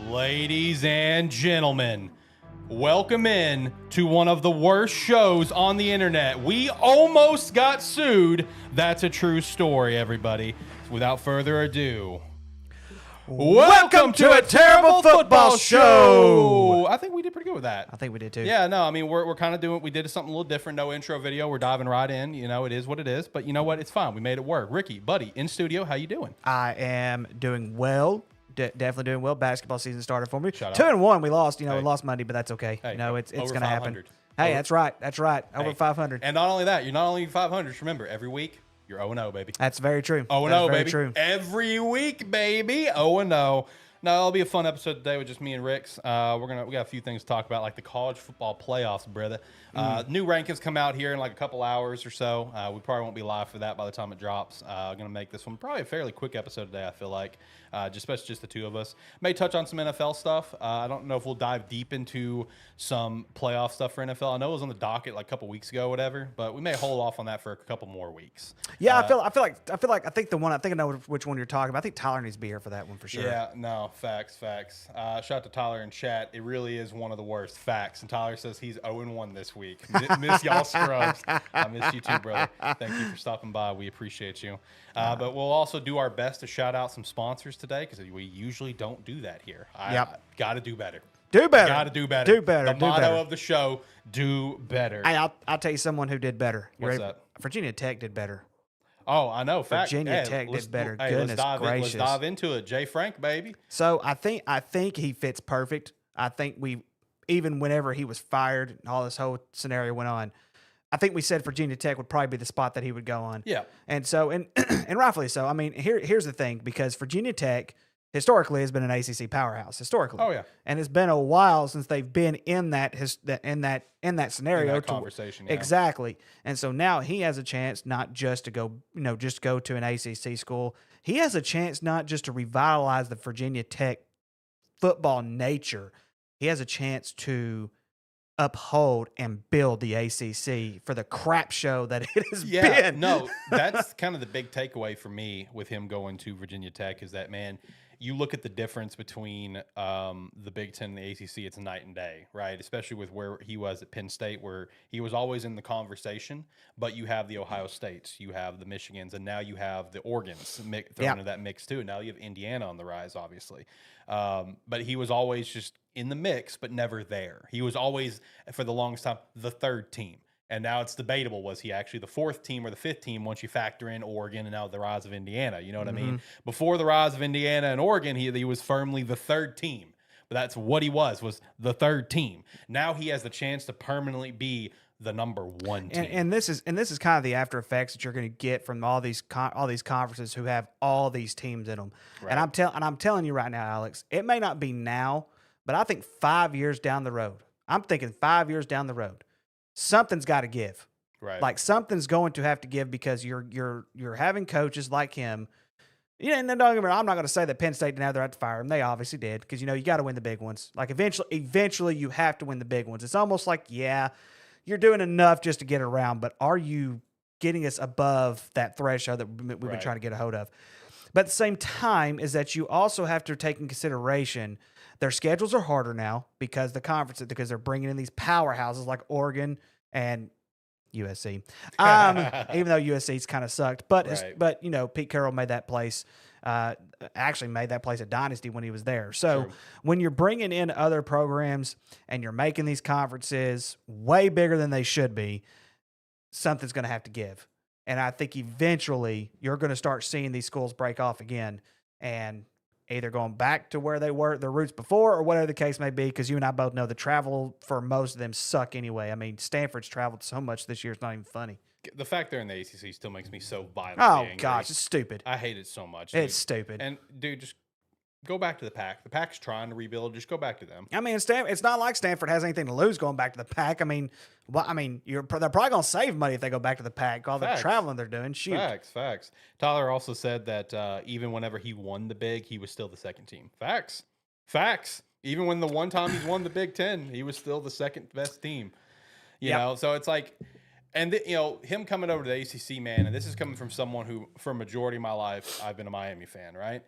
Ladies and gentlemen, welcome in to one of the worst shows on the internet. We almost got sued. That's a true story, everybody. Without further ado, welcome to a terrible football show. I think we did pretty good with that. I think we did too. Yeah, no, I mean, we're kind of doing, we did something a little different. No intro video. We're diving right in. You know, it is what it is. But you know what? It's fine. We made it work. Ricky, buddy, in studio, how you doing? I am doing well. Definitely doing well. Basketball season started for me. Shout out. 2-1. We lost. You know, Hey. we lost Monday, but that's okay. Hey, you know, it's over going to happen. 500. Hey, Over- that's right. That's right. Over Hey. 500. And not only that, you're not only 500. Just remember, every week, you're 0-0, baby. That's very true. 0-0, That's very baby. true. Every week, baby. 0-0. No, it'll be a fun episode today with just me and Ricks. We got a few things to talk about, like the college football playoffs, brother. New rankings come out here in like a couple hours or so. We probably won't be live for that by the time it drops. Gonna make this one probably a fairly quick episode today, I feel like. Especially just the two of us. May touch on some NFL stuff. I don't know if we'll dive deep into some playoff stuff for NFL. I know it was on the docket like a couple weeks ago, whatever, but we may hold off on that for a couple more weeks. Yeah, I think I know which one you're talking about. I think Tyler needs to be here for that one for sure. Yeah, no, facts. Shout out to Tyler in chat. It really is one of the worst. Facts. And Tyler says he's 0-1 this week. Miss y'all scrubs. I miss you too, brother. Thank you for stopping by. We appreciate you. But we'll also do our best to shout out some sponsors today because we usually don't do that here. Got to do better. Do better. Got to do better. Do better. The do motto better. of the show, do better. Hey, I'll tell you someone who did better. You What's ready? that? Virginia Tech did better. Oh, I know. Fact. Virginia Tech let's- did better. Hey, Goodness Let's gracious. dive into it. Jay Frank, baby. So I think he fits perfect. I think even whenever he was fired and all this whole scenario went on, I think we said Virginia Tech would probably be the spot that he would go on. Yeah. And so and rightfully so. I mean, here's the thing, because Virginia Tech historically has been an ACC powerhouse historically. Oh, yeah. And it's been a while since they've been in that scenario. In that conversation, yeah. Exactly. And so now he has a chance not just to go, just go to an ACC school. He has a chance not just to revitalize the Virginia Tech football nature. He has a chance to uphold and build the ACC for the crap show that it has been. No, that's kind of the big takeaway for me with him going to Virginia Tech is that, man, you look at the difference between the Big Ten and the ACC, it's night and day, right? Especially with where he was at Penn State, where he was always in the conversation, but you have the Ohio States, you have the Michigans, and now you have the Oregons thrown into that mix too. Now you have Indiana on the rise, obviously. But he was always just in the mix, but never there. He was always, for the longest time, the third team. And now it's debatable, was he actually the fourth team or the fifth team once you factor in Oregon and now the rise of Indiana? You know what I mean? Before the rise of Indiana and Oregon, he was firmly the third team. But that's what he was the third team. Now he has the chance to permanently be the number one team. And this is kind of the after effects that you're going to get from all these conferences who have all these teams in them. Right. And I'm telling you right now, Alex, it may not be now, but I think 5 years down the road. I'm thinking 5 years down the road. Something's got to give. Right. Like something's going to have to give because you're having coaches like him. Yeah, and then don't get me wrong, I'm not going to say that Penn State didn't have the right to fire him. They obviously did because you got to win the big ones. Like eventually you have to win the big ones. It's almost like, yeah, you're doing enough just to get around, but are you getting us above that threshold that we've been trying to get a hold of? But at the same time is that you also have to take in consideration their schedules are harder now because because they're bringing in these powerhouses like Oregon and USC. Even though USC's kind of sucked, but Pete Carroll made that place. Actually made that place a dynasty when he was there. So when you're bringing in other programs and you're making these conferences way bigger than they should be, something's going to have to give. And I think eventually you're going to start seeing these schools break off again and either going back to where they were, their roots before, or whatever the case may be, because you and I both know the travel for most of them suck anyway. I mean, Stanford's traveled so much this year, it's not even funny. The fact they're in the ACC still makes me so violently angry. Gosh, it's stupid. I hate it so much. Dude. It's stupid. And, dude, just go back to the Pac. The Pac's trying to rebuild. Just go back to them. I mean, it's not like Stanford has anything to lose going back to the Pac. I mean, they're probably going to save money if they go back to the Pac. All the traveling they're doing. Shoot. Facts. Tyler also said that even whenever he won the Big, he was still the second team. Facts. Even when the one time he's won the Big Ten, he was still the second best team. You know, so it's like, and him coming over to the ACC, man, and this is coming from someone who, for a majority of my life, I've been a Miami fan, right?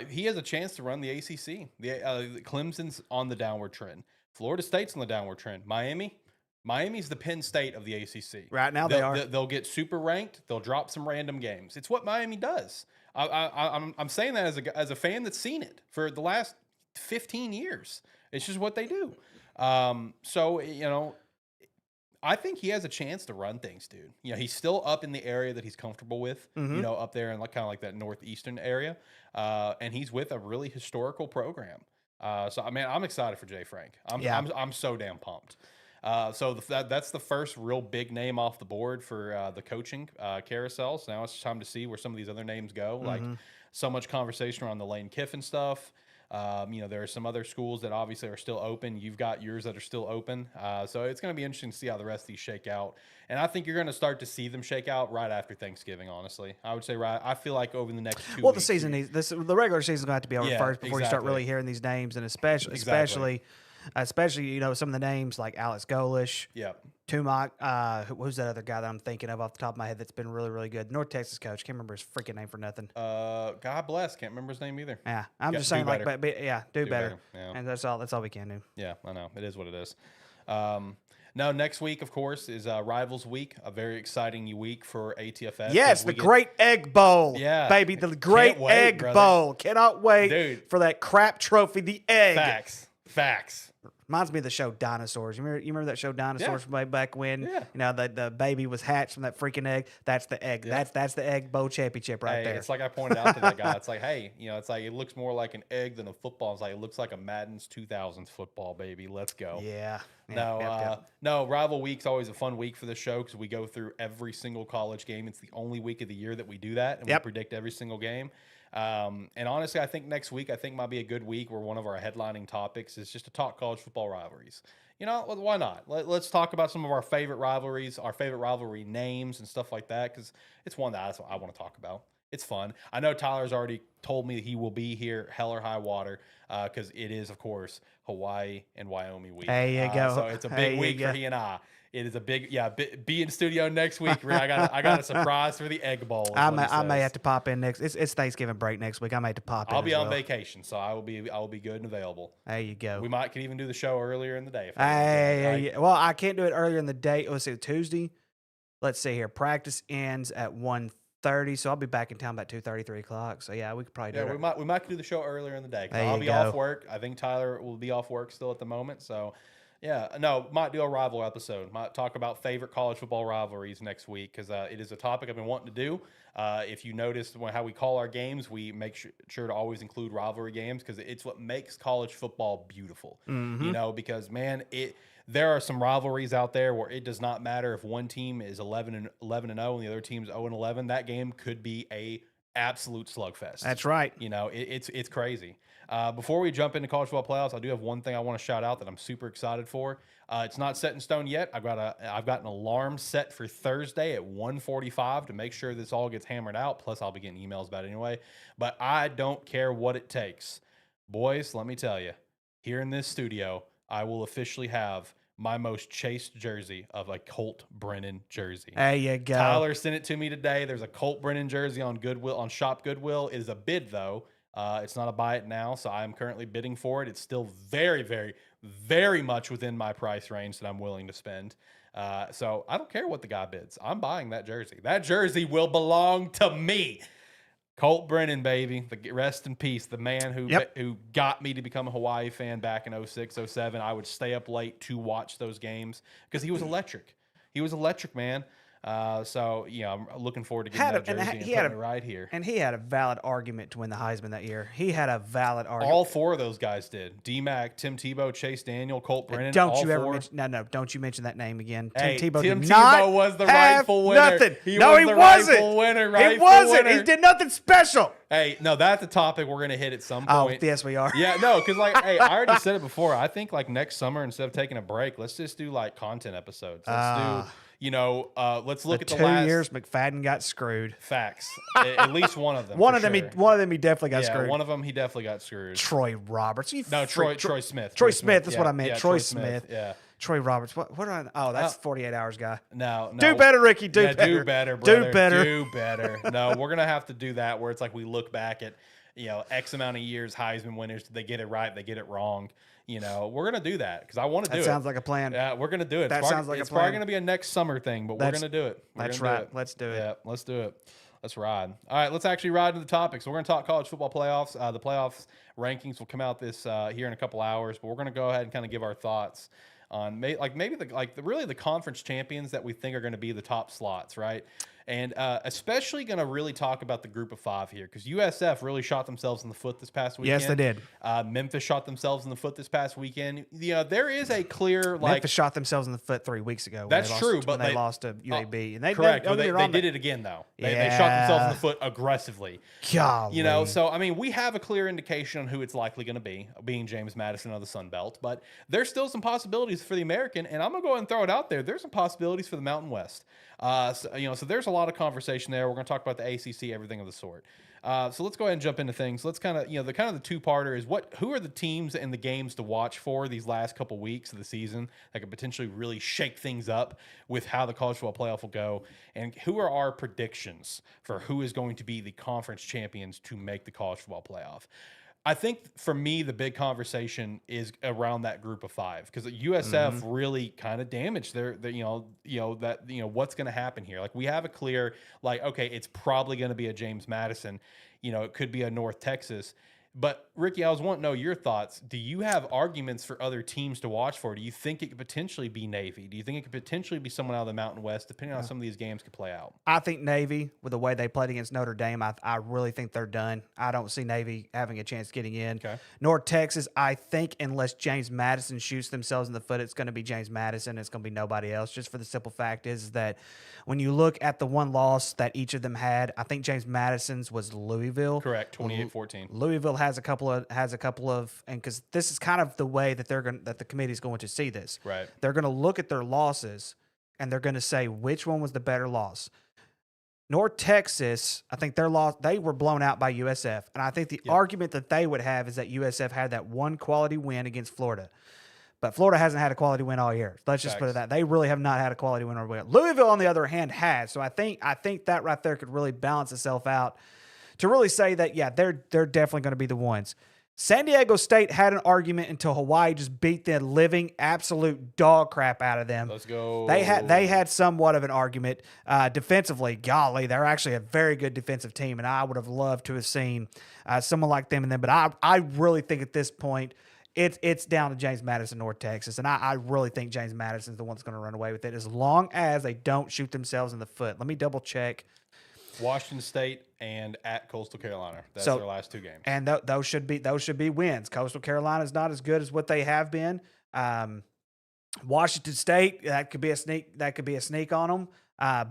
He has a chance to run the ACC. Clemson's on the downward trend. Florida State's on the downward trend. Miami's the Penn State of the ACC. Right now they are. They'll get super ranked. They'll drop some random games. It's what Miami does. I'm saying that as a fan that's seen it for the last 15 years. It's just what they do. So, I think he has a chance to run things, dude. He's still up in the area that he's comfortable with, up there in kind of like that northeastern area. And he's with a really historical program. So, I mean, I'm excited for Jay Frank. I'm so damn pumped. So that's the first real big name off the board for the coaching carousel. So now it's time to see where some of these other names go. Like so much conversation around the Lane Kiffin stuff. There are some other schools that obviously are still open. You've got yours that are still open. So it's going to be interesting to see how the rest of these shake out. And I think you're going to start to see them shake out right after Thanksgiving, honestly. I would say I feel like over the next 2 weeks. Well, the regular season is going to have to be over first before you start really hearing these names, and especially some of the names like Alex Golish, Tumac, who's that other guy that I'm thinking of off the top of my head that's been really, really good? North Texas coach. Can't remember his freaking name for nothing. God bless. Can't remember his name either. Yeah, I'm just saying, do better. Yeah. And that's all we can do. Yeah, I know. It is what it is. Now, next week, of course, is Rivals Week, a very exciting week for ATFS. Yes, the Great Egg Bowl. Yeah. Baby, the Great Egg Bowl. Cannot wait, dude, for that crap trophy, the egg. Facts. Reminds me of the show Dinosaurs. You remember that show Dinosaurs from way back when? Yeah. The baby was hatched from that freaking egg. That's the egg. Yeah. That's the Egg Bowl championship right there. It's like I pointed out to that guy. It's like, hey, it's like it looks more like an egg than a football. It's like it looks like a Madden's 2000s football, baby. Let's go. Yeah. No, Rival Week's always a fun week for the show because we go through every single college game. It's the only week of the year that we do that, and we predict every single game. And honestly, I think next week might be a good week where one of our headlining topics is just to talk college football rivalries. Why not? Let's talk about some of our favorite rivalries, our favorite rivalry names and stuff like that, because it's one that I want to talk about. It's fun. I know Tyler's already told me he will be here, hell or high water, because it is, of course, Hawaii and Wyoming week. There you go. So it's a big week for he and I. It is a big, be in studio next week. I got a surprise for the Egg Bowl. I may have to pop in next. It's Thanksgiving break next week. I may have to pop in. I'll be on vacation, so I will be good and available. There you go. We can even do the show earlier in the day. Well, I can't do it earlier in the day. Let's see, Tuesday. Let's see here. Practice ends at 1:30, so I'll be back in town about 2:30, 3 o'clock. So yeah, we could probably do it. We might do the show earlier in the day. I'll be off work. I think Tyler will be off work still at the moment. So might do a rival episode. Might talk about favorite college football rivalries next week because it is a topic I've been wanting to do. If you noticed how we call our games, we make sure to always include rivalry games because it's what makes college football beautiful. Because man, there are some rivalries out there where it does not matter if one team is 11-0 and the other team's 0-11. That game could be a absolute slugfest. That's right. It's crazy. Before we jump into college football playoffs, I do have one thing I want to shout out that I'm super excited for. It's not set in stone yet. I've got an alarm set for Thursday at 1:45 to make sure this all gets hammered out. Plus, I'll be getting emails about it anyway. But I don't care what it takes. Boys, let me tell you, here in this studio, I will officially have my most chased jersey of a Colt Brennan jersey. There you go. Tyler sent it to me today. There's a Colt Brennan jersey on Goodwill, on Shop Goodwill. It is a bid, though. It's not a buy it now, so I am currently bidding for it. It's still very, very, very much within my price range that I'm willing to spend. So I don't care what the guy bids. I'm buying that jersey. That jersey will belong to me. Colt Brennan, baby. Rest in peace. The man who got me to become a Hawaii fan back in 06, 07. I would stay up late to watch those games because he was electric. He was electric, man. So, I'm looking forward to getting that jersey and putting it right here. And he had a valid argument to win the Heisman that year. He had a valid argument. All four of those guys did. D-Mac, Tim Tebow, Chase Daniel, Colt Brennan. Don't you mention that name again. Hey, Tim Tebow Tim did Tebow not was the rightful winner. Nothing. He wasn't. He wasn't. He did nothing special. Hey, no, that's a topipic we're going to hit at some point. Oh, yes, we are. Yeah, no, because, I already said it before. I think, next summer, instead of taking a break, let's just do, content episodes. Let's do... let's look at the last 2 years McFadden got screwed. Facts. At least one of them. One of them he definitely got screwed. One of them he definitely got screwed. Troy Roberts. Troy Smith. Troy Smith. That's what I meant. Yeah, Troy Smith. Yeah. Troy Roberts. What do I? Oh, that's 48 Hours guy. No. Do better, Ricky. Do better. Do better, brother. Do better. No, we're gonna have to do that where it's we look back at X amount of years Heisman winners. Did they get it right? They get it wrong. We're going to do that because I want to do it. That sounds like a plan. Yeah, we're going to do it. That sounds like a it's plan. probably going to be a next summer thing, but we're going to do it. That's right. Let's do it. Yeah, let's do it. Let's ride. All right, let's actually ride into the topics. We're going to talk college football playoffs. The playoffs rankings will come out this here in a couple hours, but we're going to go ahead and kind of give our thoughts on maybe the conference champions that we think are going to be the top slots, right? And especially going to really talk about the group of 5 here because USF really shot themselves in the foot this past weekend. Yes, they did. Memphis shot themselves in the foot this past weekend. There is a clear Memphis shot themselves in the foot 3 weeks ago. That's true, but they lost to UAB. And correct. They did it again though. They shot themselves in the foot aggressively. Golly. So I mean, we have a clear indication on who it's likely going to be, being James Madison of the Sun Belt. But there's still some possibilities for the American, and I'm going to go ahead and throw it out there. There's some possibilities for the Mountain West. So there's a lot of conversation there. We're going to talk about the ACC, everything of the sort. So let's go ahead and jump into things. Let's kind of, the two-parter is who are the teams and the games to watch for these last couple weeks of the season that could potentially really shake things up with how the college football playoff will go, and who are our predictions for who is going to be the conference champions to make the college football playoff. I think for me, the big conversation is around that group of 5 because USF really kind of damaged their what's going to happen here. Like we have a clear, okay, it's probably going to be a James Madison, it could be a North Texas. But Ricky, I was wanting to know your thoughts. Do you have arguments for other teams to watch for? Do you think it could potentially be Navy? Do you think it could potentially be someone out of the Mountain West, depending on how some of these games could play out? I think Navy, with the way they played against Notre Dame, I really think they're done. I don't see Navy having a chance getting in. Okay. North Texas, I think unless James Madison shoots themselves in the foot, it's going to be James Madison. It's going to be nobody else, just for the simple fact is that when you look at the one loss that each of them had, I think James Madison's was Louisville. Correct, 28-14. Louisville has a couple of, and because this is kind of the way that that the committee is going to see this. Right. They're going to look at their losses and they're going to say which one was the better loss. North Texas, I think they were blown out by USF, and I think the argument that they would have is that USF had that one quality win against Florida. But Florida hasn't had a quality win all year. Let's just put it that. They really have not had a quality win all year. Louisville, on the other hand, has. So I think that right there could really balance itself out to really say that, they're definitely going to be the ones. San Diego State had an argument until Hawaii just beat the living absolute dog crap out of them. Let's go. They had somewhat of an argument defensively. Golly, they're actually a very good defensive team, and I would have loved to have seen someone like them in them. But I really think at this point, it's down to James Madison, North Texas, and I really think James Madison is the one that's going to run away with it as long as they don't shoot themselves in the foot. Let me double check. Washington State and at Coastal Carolina. That's their last 2 games. And those should be wins. Coastal Carolina is not as good as what they have been. Washington State, that could be a sneak on them.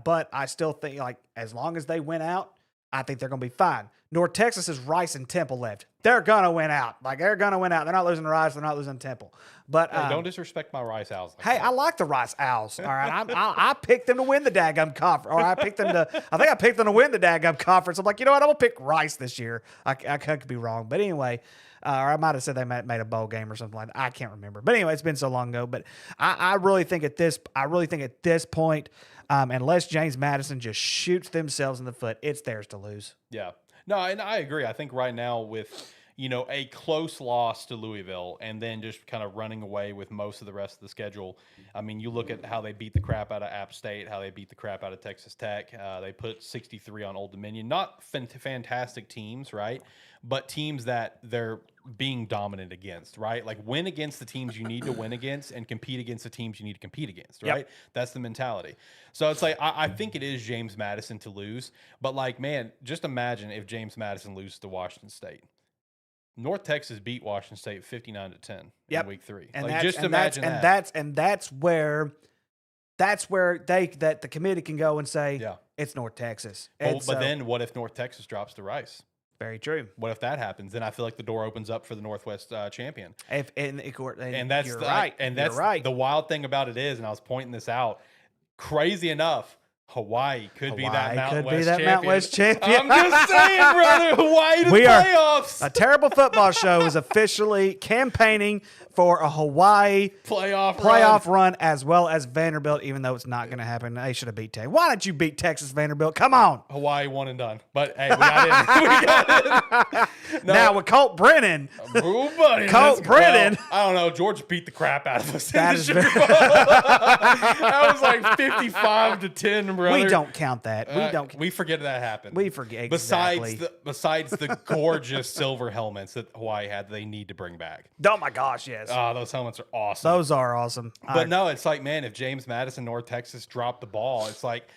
But I still think as long as they win out, I think they're going to be fine. North Texas is Rice and Temple left. They're going to win out. They're going to win out. They're not losing to Rice. They're not losing to Temple. But hey, don't disrespect my Rice Owls. I like the Rice Owls. All right, I picked them to win the daggum conference. Or I think I picked them to win the daggum conference. I'm like, you know what? I'm gonna pick Rice this year. I could be wrong, but anyway, or I might have said they made a bowl game or something like that. I can't remember. But anyway, it's been so long ago. But I really think at this point, unless James Madison just shoots themselves in the foot, it's theirs to lose. Yeah. No, and I agree. I think right now with, a close loss to Louisville and then just kind of running away with most of the rest of the schedule. I mean, you look at how they beat the crap out of App State, how they beat the crap out of Texas Tech. They put 63 on Old Dominion. Not fantastic teams, right? But teams that they're being dominant against, right? Like win against the teams you need to win against and compete against the teams you need to compete against, right? Yep. That's the mentality. So it's like, I think it is James Madison to lose, but man, just imagine if James Madison loses to Washington State. North Texas beat Washington State 59-10 in week 3. And just imagine that. That's where the committee can go and say, it's North Texas. But then what if North Texas drops to Rice? Very true. What if that happens? Then I feel like the door opens up for the Northwest champion. And that's right. And that's right. The wild thing about it is, and I was pointing this out, crazy enough, Hawaii could be that Hawaii Mountain could be West that champion. Mountain West champion. I'm just saying, brother. Hawaii to the We are playoffs. A Terrible Football Show is officially campaigning for a Hawaii playoff run as well as Vanderbilt, even though it's not going to happen. They should have beat Texas. Why don't you beat Texas, Vanderbilt? Come on. Hawaii one and done. But hey, we got in. We got in. No. Now with Colt Brennan. Ooh, buddy. Colt Brennan. Well, I don't know. Georgia beat the crap out of us. That is That was like 55-10, brother. We don't count that. We don't. We forget that happened. We forget exactly. Besides the gorgeous silver helmets that Hawaii had, they need to bring back. Oh my gosh, yes. Those helmets are awesome. Those are awesome. But no, it's like, man, if James Madison, North Texas dropped the ball, it's like,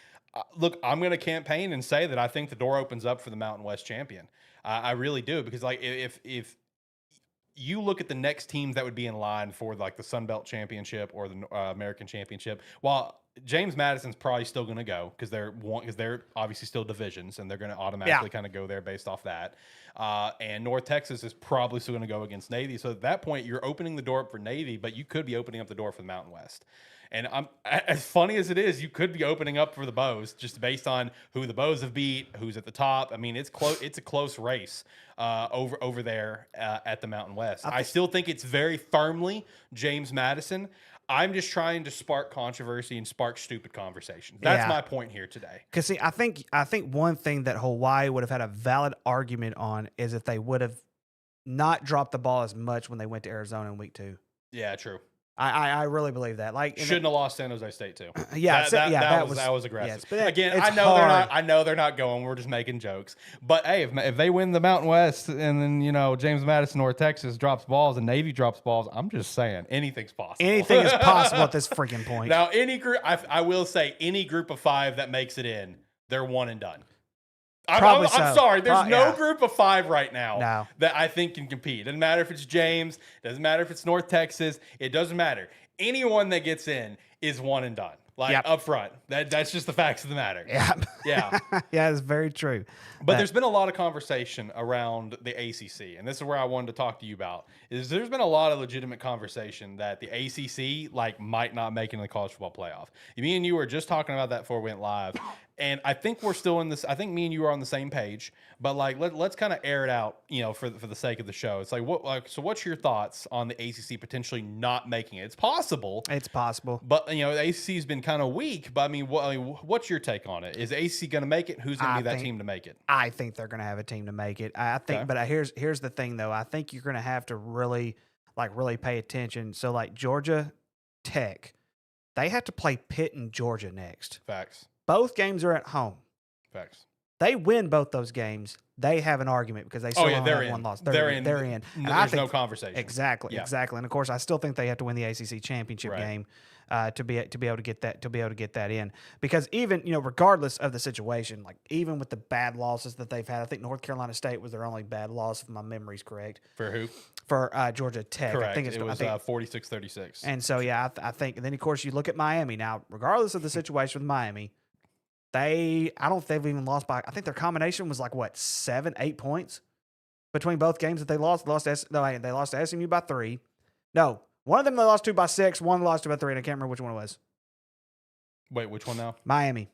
look, I'm going to campaign and say that I think the door opens up for the Mountain West champion. I really do, because like if you look at the next teams that would be in line for like the Sun Belt Championship or the American Championship, while James Madison's probably still going to go because they're obviously still divisions and they're going to automatically kind of go there based off that. And North Texas is probably still going to go against Navy. So at that point, you're opening the door up for Navy, but you could be opening up the door for the Mountain West. And as funny as it is, you could be opening up for the Bows just based on who the Bows have beat, who's at the top. I mean, it's close. It's a close race over there at the Mountain West. I still think it's very firmly James Madison. I'm just trying to spark controversy and spark stupid conversation. That's my point here today. Because see, I think one thing that Hawaii would have had a valid argument on is if they would have not dropped the ball as much when they went to Arizona in week 2. Yeah, true. I really believe that. Like, shouldn't have lost San Jose State too. That was aggressive. Yes, but again, I know they're not going. We're just making jokes. But hey, if they win the Mountain West and then James Madison, North Texas drops balls and Navy drops balls, I'm just saying anything's possible. Anything is possible at this freaking point. Now, any group, I will say, any group of 5 that makes it in, they're one and done. I'm sorry. There's no group of 5 right now that I think can compete. Doesn't matter if it's James. Doesn't matter if it's North Texas. It doesn't matter. Anyone that gets in is one and done. Up front. That's just the facts of the matter. Yeah. Yeah. Yeah, it's very true. But there's been a lot of conversation around the ACC, and this is where I wanted to talk to you about, is there's been a lot of legitimate conversation that the ACC might not make it in the college football playoff. Me and you were just talking about that before we went live, and I think we're still in this. I think me and you are on the same page, but let's kind of air it out, for the sake of the show. It's so what's your thoughts on the ACC potentially not making it? It's possible. It's possible. But the ACC has been kind of weak. But what's your take on it? Is the ACC going to make it? Who's going to be that team to make it? I think they're going to have a team to make it. I think, but here's the thing though. I think you're going to have to really pay attention. So Georgia Tech, they have to play Pitt and Georgia next. Facts. Both games are at home. Facts. They win both those games, they have an argument because they still only have one loss. They're in. And there's no conversation. Exactly. And of course, I still think they have to win the ACC championship game to be able to get that in. Because even regardless of the situation, even with the bad losses that they've had, I think North Carolina State was their only bad loss, if my memory's correct. For who? For Georgia Tech. Correct. I think it was 46-36. And so I think, and then of course you look at Miami now. Regardless of the situation with Miami. I don't think they've even lost by. I think their combination was 7, 8 points between both games that they lost. They lost to SMU by 3. No, one of them they lost to by 6. One lost to by 3, and I can't remember which one it was. Wait, which one now? Miami.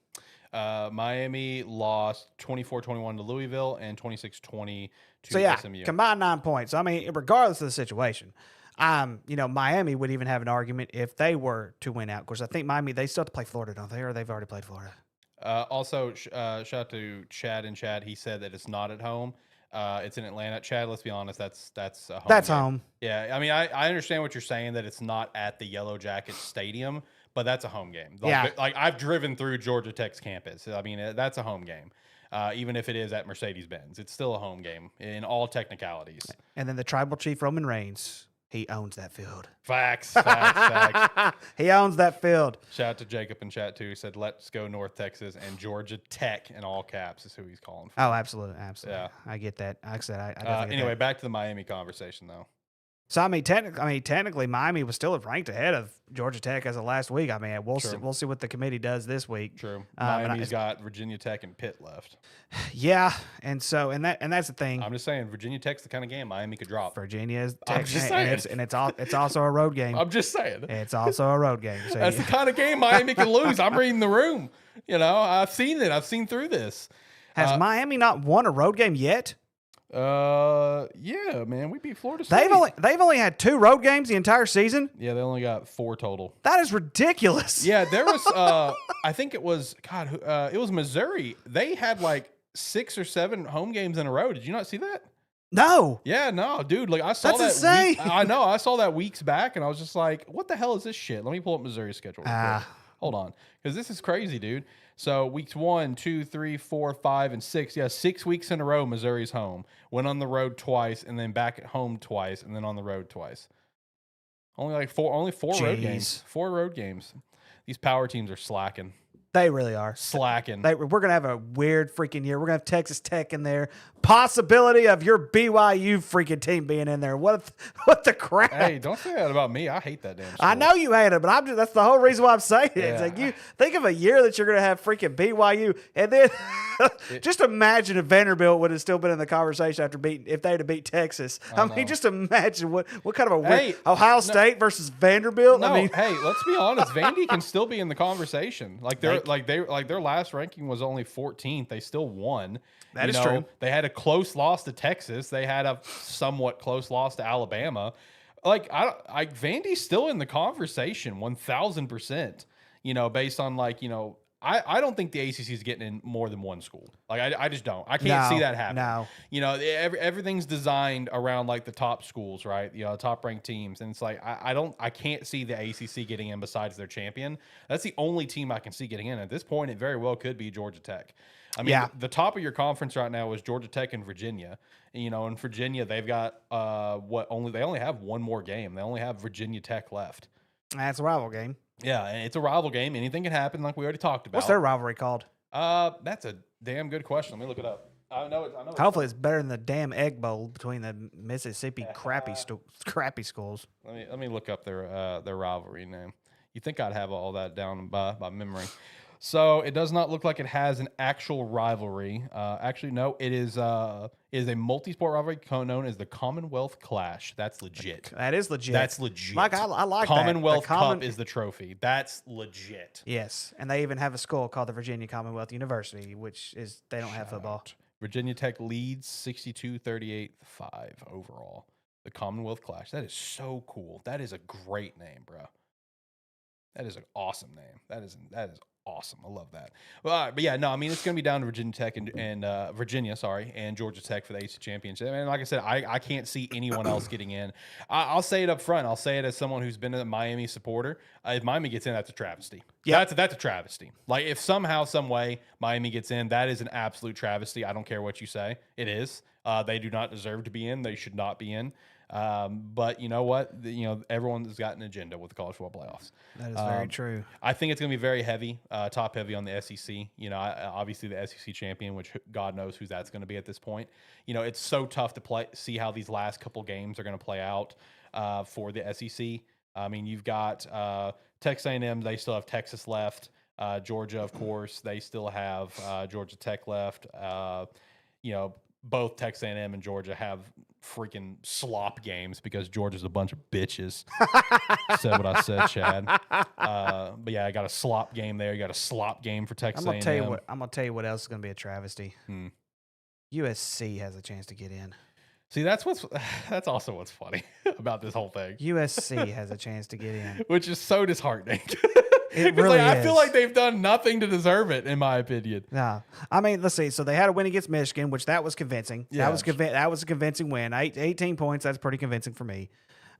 Miami lost 24-21 to Louisville and 26-20 to SMU. Combined 9 points. I mean, regardless of the situation, Miami would even have an argument if they were to win out. Of course, I think Miami, they still have to play Florida, don't they? Or they've already played Florida. Also, shout out to Chad in Chad. He said that it's not at home. It's in Atlanta. Chad, let's be honest, that's a home. That's game. Home. Yeah, I mean, I understand what you're saying, that it's not at the Yellow Jackets Stadium, but that's a home game. I've driven through Georgia Tech's campus. I mean, that's a home game. Even if it is at Mercedes-Benz, it's still a home game in all technicalities. And then the tribal chief, Roman Reigns. He owns that field. Facts. He owns that field. Shout out to Jacob in chat too. He said, "Let's go North Texas," and Georgia Tech in all caps is who he's calling for. Oh, absolutely. Yeah, I get that. Like I said, I anyway, back to the Miami conversation though. So I mean, technically, Miami was still ranked ahead of Georgia Tech as of last week. I mean, we'll see what the committee does this week. True. And Miami's got Virginia Tech and Pitt left. Yeah, and that's the thing. I'm just saying, Virginia Tech's the kind of game Miami could drop. Virginia is I'm just saying. and it's also a road game. I'm just saying. It's also a road game. So That's the kind of game Miami can lose. I'm reading the room. You know, I've seen it. I've seen through this. Has Miami not won a road game yet? Yeah, man, we beat Florida State. They've only had 2 road games the entire season. Yeah, they only got 4 total. That is ridiculous. Yeah, there was I think it was it was Missouri. They had like 6 or 7 home games in a row. Did you not see that? No. Yeah, no, dude. Like I saw That's that. insane. I know. I saw that weeks back, and I was just like, "What the hell is this shit?" Let me pull up Missouri's schedule. Real quick. Hold on, because this is crazy, dude. So weeks 1, 2, 3, 4, 5, and 6. Yeah, 6 weeks in a row, Missouri's home. Went on the road twice, and then back at home twice, and then on the road twice. Only 4 road games. 4 road games. These power teams are slacking. They really are. Slacking. We're going to have a weird freaking year. We're going to have Texas Tech in there. Possibility of your BYU freaking team being in there. What the crap? Hey, don't say that about me. I hate that damn school. I know you hate it, but that's the whole reason why I'm saying it. Yeah. It's like you think of a year that you're going to have freaking BYU, and then just imagine if Vanderbilt would have still been in the conversation if they'd have beat Texas. I mean, just imagine what kind of a weird Ohio State versus Vanderbilt. No, I mean, hey, let's be honest. Vandy can still be in the conversation. Their last ranking was only 14th. They still won. That is true. They had a close loss to Texas. They had a somewhat close loss to Alabama. Vandy's still in the conversation 1,000%. Based on I don't think the ACC is getting in more than one school. I just don't. I can't see that happen. No. Everything's designed around the top schools, right? Top ranked teams, and it's I can't see the ACC getting in besides their champion. That's the only team I can see getting in. At this point, it very well could be Georgia Tech. I mean, the top of your conference right now is Georgia Tech and Virginia. In Virginia, they've got they only have one more game. They only have Virginia Tech left. That's a rival game. Yeah, and it's a rival game. Anything can happen, like we already talked about. What's their rivalry called? That's a damn good question. Let me look it up. I know. Hopefully, it's better than the damn Egg Bowl between the Mississippi crappy schools. Let me look up their rivalry name. You think I'd have all that down by memory? So it does not look like it has an actual rivalry. Actually, no. It is a multi-sport rivalry known as the Commonwealth Clash. That's legit. That is legit. That's legit. I like Commonwealth Cup is the trophy. That's legit. Yes, and they even have a school called the Virginia Commonwealth University, they don't have football. Virginia Tech leads 62-38-5 overall. The Commonwealth Clash. That is so cool. That is a great name, bro. That is an awesome name. That is awesome. I love that. But yeah, no, I mean, it's going to be down to Virginia Tech and Georgia Tech for the AC Championship. And like I said, I can't see anyone else getting in. I'll say it up front. I'll say it as someone who's been a Miami supporter. If Miami gets in, that's a travesty. Yeah, that's a travesty. If somehow, some way Miami gets in, that is an absolute travesty. I don't care what you say. It is. They do not deserve to be in. They should not be in. But you know what? Everyone's got an agenda with the college football playoffs. That is very true. I think it's going to be very heavy, top heavy on the SEC. Obviously the SEC champion, which God knows who that's going to be at this point. It's so tough to see how these last couple games are going to play out for the SEC. I mean, you've got Texas A&M. They still have Texas left. Georgia, of course, they still have Georgia Tech left. Both Texas A&M and Georgia have freaking slop games because Georgia's a bunch of bitches. Said what I said, Chad. But yeah, I got a slop game there. You got a slop game for Texas A&M. I'm gonna tell you what else is gonna be a travesty. USC has a chance to get in. See, that's also what's funny about this whole thing. USC has a chance to get in, which is so disheartening. It really is. I feel like they've done nothing to deserve it, in my opinion. No, I mean, let's see. So they had a win against Michigan, which that was convincing. Yeah. That was a convincing win. 18 points. That's pretty convincing for me.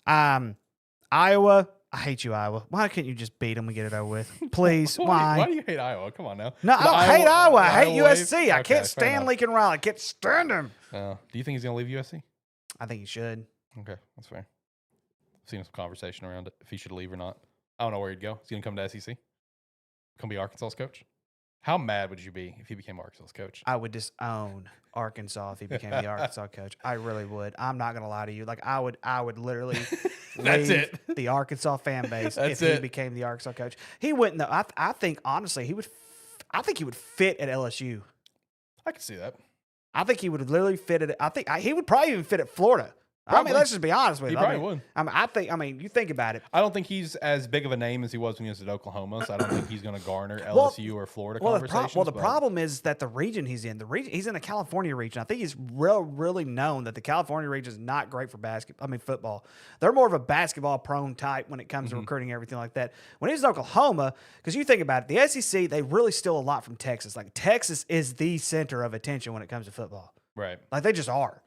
Iowa. I hate you, Iowa. Why can't you just beat them and get it over with? Please. Why do you hate Iowa? Come on now. No, I don't hate Iowa. I hate USC. I can't stand Lincoln Riley. I can't stand him. Do you think he's going to leave USC? I think he should. Okay, that's fair. I've seen some conversation around it, if he should leave or not. I don't know where he'd go. Is he going to come to SEC? Come be Arkansas's coach? How mad would you be if he became Arkansas's coach? I would disown Arkansas if he became the Arkansas coach. I really would. I'm not gonna lie to you. Like I would literally That's leave it. the Arkansas fan base That's if he it. became the Arkansas coach. He wouldn't though. I think honestly he would. I think he would fit at LSU. I can see that. I think he would literally fit it. I think he would probably even fit at Florida. I mean, Probably. let's just be honest with He you. probably I mean, would. I mean, you think about it. I don't think he's as big of a name as he was when he was at Oklahoma, so I don't think he's going to garner Well, LSU or Florida Well, conversations. the problem is that the region he's in, he's in the California region. I think he's really known that the California region is not great for football. They're more of a basketball prone type when it comes to recruiting and everything like that. When he's in Oklahoma, because you think about it, the SEC, they really steal a lot from Texas. Like Texas is the center of attention when it comes to football. Right. Like they just are.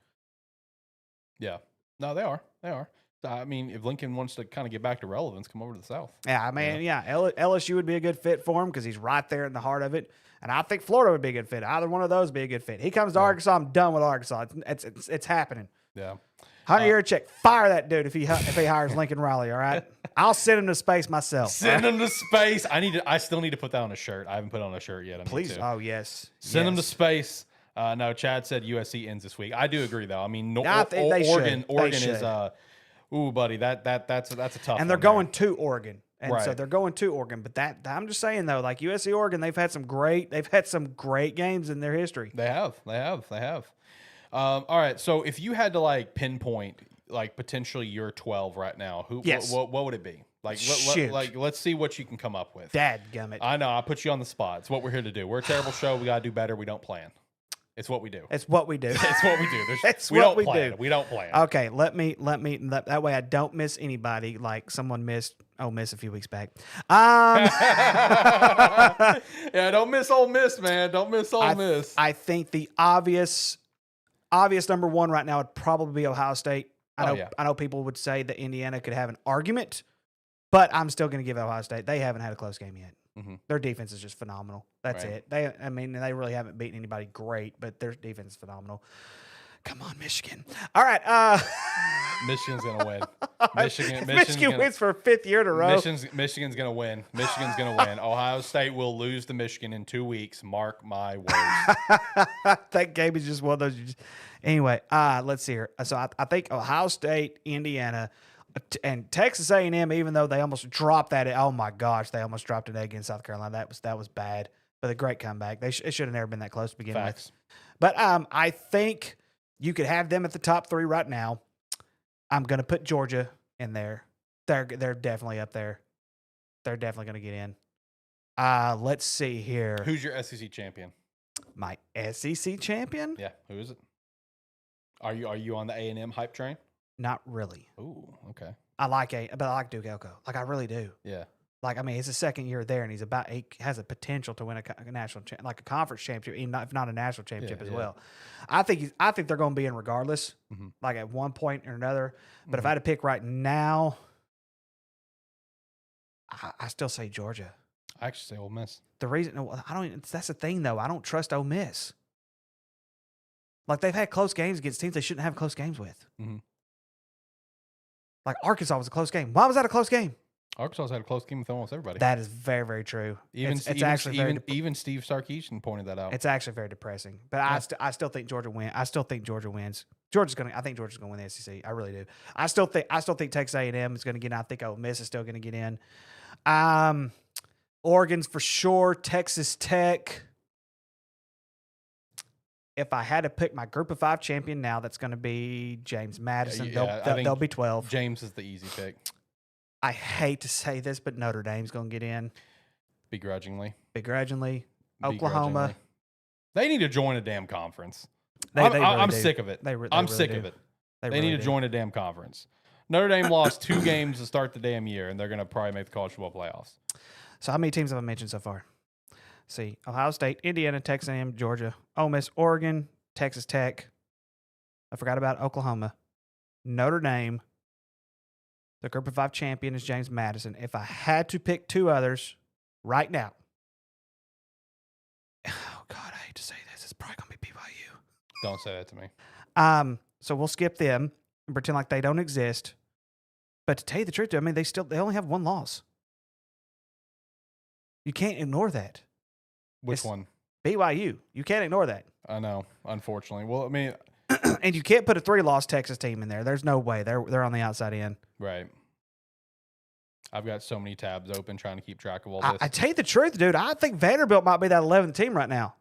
Yeah. No, they are. They are. I mean, if Lincoln wants to kind of get back to relevance, come over to the South. Yeah, I mean, LSU would be a good fit for him because he's right there in the heart of it. And I think Florida would be a good fit. Either one of those would be a good fit. He comes to Arkansas, I'm done with Arkansas. It's happening. Yeah. Hunter Yurchek, fire that dude if he hires Lincoln Riley, all right? I'll send him to space myself. Send him to space. I still need to put that on a shirt. I haven't put it on a shirt yet. Please. Oh, yes. Send him to space. No, Chad said USC ends this week. I do agree, though. I mean, Oregon is ooh, buddy, that's a tough one. And they're going to Oregon. And Right. so they're going to Oregon. But I'm just saying, though, like USC, Oregon, they've had some great games in their history. They have. All right, so if you had to like pinpoint like potentially your 12 right now, what would it be? Like, let's see what you can come up with. Dadgummit. I know I put you on the spot. It's what we're here to do. We're a terrible show. We gotta do better. We don't plan. It's what we do. It's what we do. It's what we do. We don't plan. Okay, let me that way I don't miss anybody like someone missed Ole Miss a few weeks back. Yeah, don't miss Ole Miss, man. Don't miss Ole Miss. I think the obvious number one right now would probably be Ohio State. I know people would say that Indiana could have an argument, but I'm still going to give Ohio State. They haven't had a close game yet. Mm-hmm. Their defense is just phenomenal. That's it. They really haven't beaten anybody great, but their defense is phenomenal. Come on, Michigan. All right. Michigan's going to win. Michigan wins for a fifth year in a row. Michigan's going to win. Ohio State will lose to Michigan in 2 weeks. Mark my words. That game is just one of those. Anyway, let's see here. So I think Ohio State, Indiana, and Texas A&M, even though they almost dropped that. Oh my gosh, they almost dropped an egg against South Carolina. That was bad, but a great comeback. It should have never been that close to begin with. But I think you could have them at the top three right now. I'm going to put Georgia in there. They're definitely up there. They're definitely going to get in. Let's see here. Who's your SEC champion? My SEC champion? Yeah, who is it? Are you on the A&M hype train? Not really. Ooh, okay. I like Duke Elko. Like I really do. Yeah. Like I mean, it's his second year there, and he has a potential to win a national like a conference championship, if not a national championship as well. I think they're going to be in regardless, like at one point or another. But if I had to pick right now, I still say Georgia. I actually say Ole Miss. The reason that's the thing though. I don't trust Ole Miss. Like they've had close games against teams they shouldn't have close games with. Mm-hmm. Like Arkansas was a close game. Why was that a close game? Arkansas had a close game with almost everybody. That is very, very true. Even Steve Sarkisian pointed that out. It's actually very depressing. But I still think Georgia wins. I think Georgia's going to win the SEC. I really do. I still think Texas A&M is going to get in. I think Ole Miss is still going to get in. Oregon's for sure. Texas Tech. If I had to pick my group of 5 champion now, that's going to be James Madison. They'll be 12. James is the easy pick. I hate to say this, but Notre Dame's going to get in. Begrudgingly. Oklahoma. They need to join a damn conference. I'm sick of it. I'm sick of it. They need to join a damn conference. Notre Dame lost 2 games to start the damn year, and they're going to probably make the college football playoffs. So how many teams have I mentioned so far? See, Ohio State, Indiana, Texas A&M, Georgia, Ole Miss, Oregon, Texas Tech. I forgot about Oklahoma. Notre Dame. The group of 5 champion is James Madison. If I had to pick 2 others right now, oh God, I hate to say this. It's probably going to be BYU. Don't say that to me. So we'll skip them and pretend like they don't exist. But to tell you the truth, I mean, they only have 1 loss. You can't ignore that. Which It's one? BYU. You can't ignore that. I know, unfortunately. Well, I mean, And you can't put a 3-loss Texas team in there. There's no way. They're on the outside in. right. I've got so many tabs open trying to keep track of all this. I tell you the truth, dude. I think Vanderbilt might be that 11th team right now.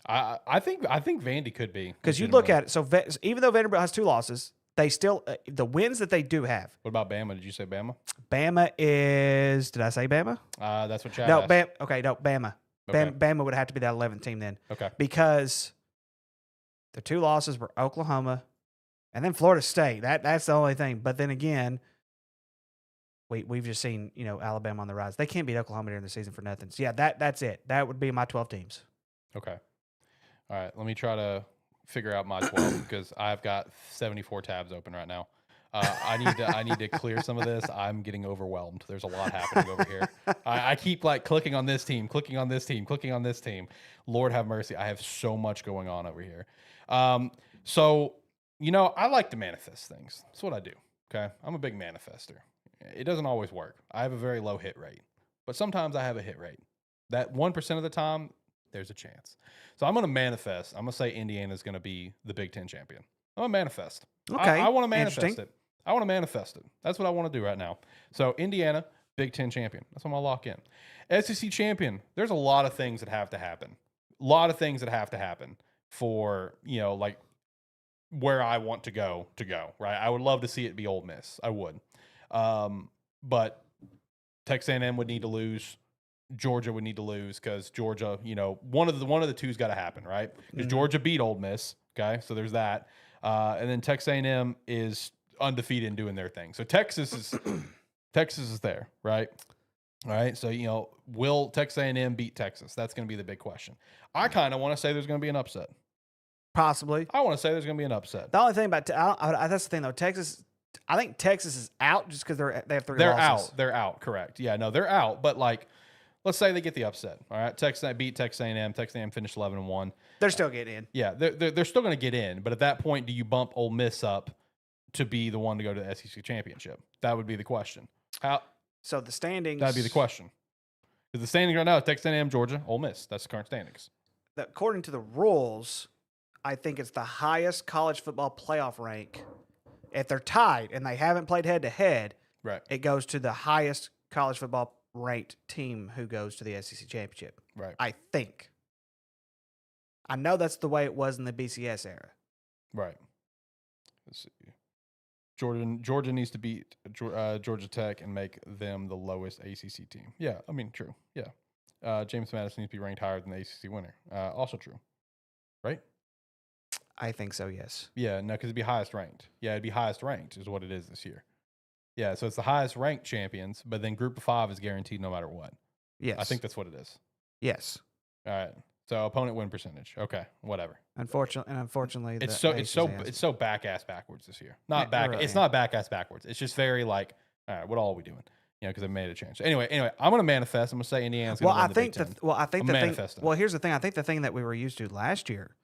I think Vandy could be, Because you look at it. So even though Vanderbilt has 2 losses, they still the wins that they do have. What about Bama? Did you say Bama? Bama is. Did I say Bama? That's what Chad No, asked. Okay, no, Bama. Okay. Bama would have to be that 11th team then. Okay. Because the 2 losses were Oklahoma and then Florida State. That's the only thing. But then again, we've just seen, Alabama on the rise. They can't beat Oklahoma during the season for nothing. So yeah, that's it. That would be my 12 teams. Okay. All right. Let me try to figure out my 12 because I've got 74 tabs open right now. I need to clear some of this. I'm getting overwhelmed. There's a lot happening over here. I keep clicking on this team, clicking on this team, clicking on this team. Lord have mercy. I have so much going on over here. So I like to manifest things. That's what I do. Okay. I'm a big manifester. It doesn't always work. I have a very low hit rate, but sometimes I have a hit rate. That 1% of the time, there's a chance. So I'm going to manifest. I'm going to say Indiana's going to be the Big Ten champion. I'm going to manifest. Okay. I want to manifest it. I want to manifest it. That's what I want to do right now. So Indiana, Big Ten champion. That's what I'm going to lock in. SEC champion. There's a lot of things that have to happen. A lot of things that have to happen for, where I want to go, right? I would love to see it be Ole Miss. I would. But Texas A&M would need to lose. Georgia would need to lose because Georgia, one of the two's got to happen, right? Because Georgia beat Ole Miss, okay? So there's that. And then Texas A&M is undefeated and doing their thing. So Texas is there, right? All right. So will Texas A&M beat Texas? That's going to be the big question. I kind of want to say there's going to be an upset. Possibly. I want to say there's going to be an upset. The only thing about that's the thing though. Texas. I think Texas is out just because they have 3 losses. They're out. Correct. Yeah. No, they're out. But let's say they get the upset. All right. Texas beat Texas A&M. Texas A&M finished 11-1. They're still getting in. Yeah. They're still going to get in. But at that point, do you bump Ole Miss up to be the one to go to the SEC championship? That would be the question. So the standings. That'd be the question. Because the standings right now is Texas A&M, Georgia, Ole Miss. That's the current standings. According to the rules, I think it's the highest college football playoff rank. If they're tied and they haven't played head-to-head, right, it goes to the highest college football ranked team who goes to the SEC championship. Right. I think. I know that's the way it was in the BCS era. Right. Let's see. Georgia needs to beat Georgia Tech and make them the lowest ACC team. Yeah, I mean, true. Yeah. James Madison needs to be ranked higher than the ACC winner. Also true. Right? I think so, yes. Yeah, no, because it'd be highest ranked. Yeah, it'd be highest ranked is what it is this year. Yeah, so it's the highest ranked champions, but then group of 5 is guaranteed no matter what. Yes. I think that's what it is. Yes. All right. So opponent win percentage. Okay, whatever. Unfortunately, it's so back ass backwards this year. Not back. Really, it's not back ass backwards. It's just very all right. What all are we doing? Because I made a change. So anyway, I'm gonna manifest. I'm gonna say Indiana's gonna win the Big Ten. I think the thing. Well, here's the thing. I think the thing that we were used to last year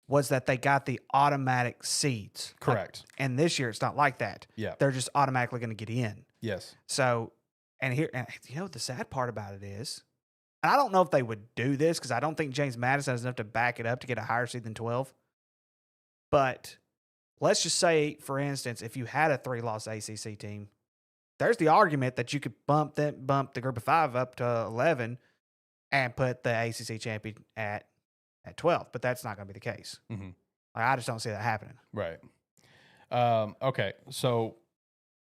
was that they got the automatic seeds. Correct. And this year it's not like that. Yeah. They're just automatically going to get in. Yes. So, and the sad part about it is, and I don't know if they would do this because I don't think James Madison has enough to back it up to get a higher seed than 12. But let's just say, for instance, if you had a 3-loss ACC team, there's the argument that you could bump the group of 5 up to 11 and put the ACC champion at 12, but that's not going to be the case. Mm-hmm. I just don't see that happening. Right. Okay. So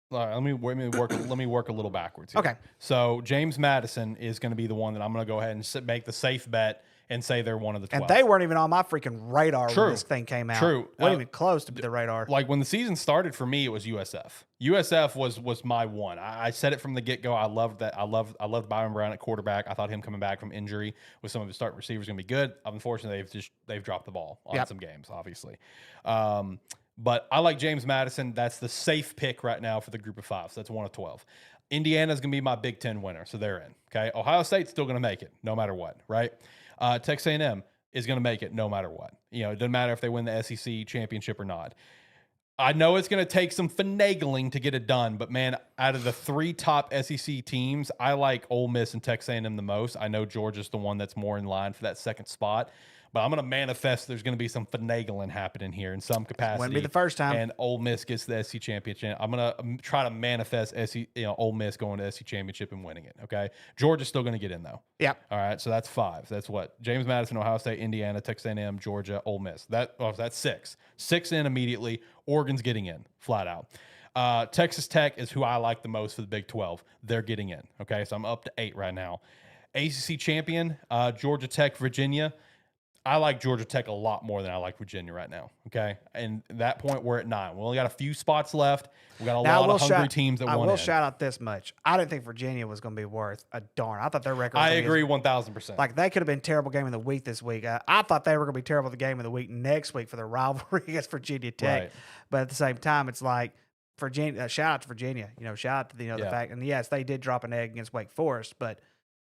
let me work a little backwards here. Okay. So James Madison is going to be the one that I'm going to go ahead and make the safe bet and say they're one of the 12. And they weren't even on my freaking radar when this thing came out. True. Wasn't even close to the radar. Like when the season started for me, it was USF. USF was my one. I said it from the get-go. I loved that. I loved Byron Brown at quarterback. I thought him coming back from injury with some of his starting receivers going to be good. Unfortunately, they've dropped the ball on some games, obviously. But I like James Madison. That's the safe pick right now for the group of 5. So that's 1 of 12. Indiana's going to be my Big Ten winner, so they're in. Okay. Ohio State's still going to make it no matter what, right? Texas A&M is going to make it no matter what. It doesn't matter if they win the SEC championship or not. I know it's going to take some finagling to get it done, but man, out of the 3 top SEC teams, I like Ole Miss and Texas A&M the most. I know Georgia's the one that's more in line for that second spot, but I'm going to manifest there's going to be some finagling happening here in some capacity. Wouldn't be the first time. And Ole Miss gets the SEC championship. I'm going to try to manifest Ole Miss going to SEC championship and winning it. Okay, Georgia's still going to get in though. Yeah. All right, so that's 5. That's what James Madison, Ohio State, Indiana, Texas A&M, Georgia, Ole Miss. That's 6. 6 in immediately. Oregon's getting in flat out. Texas Tech is who I like the most for the Big 12. They're getting in. Okay, so I'm up to 8 right now. ACC champion, Georgia Tech, Virginia. I like Georgia Tech a lot more than I like Virginia right now. Okay, and at that point we're at 9. We only got a few spots left. We got a lot of hungry teams that want in. I will shout out this much: I didn't think Virginia was going to be worth a darn. I thought their record. I agree 1,000%. Like they could have been terrible game of the week this week. I thought they were going to be terrible the game of the week next week for their rivalry against Virginia Tech. Right. But at the same time, it's like Virginia. Shout out to Virginia. Shout out to the fact. And yes, they did drop an egg against Wake Forest, but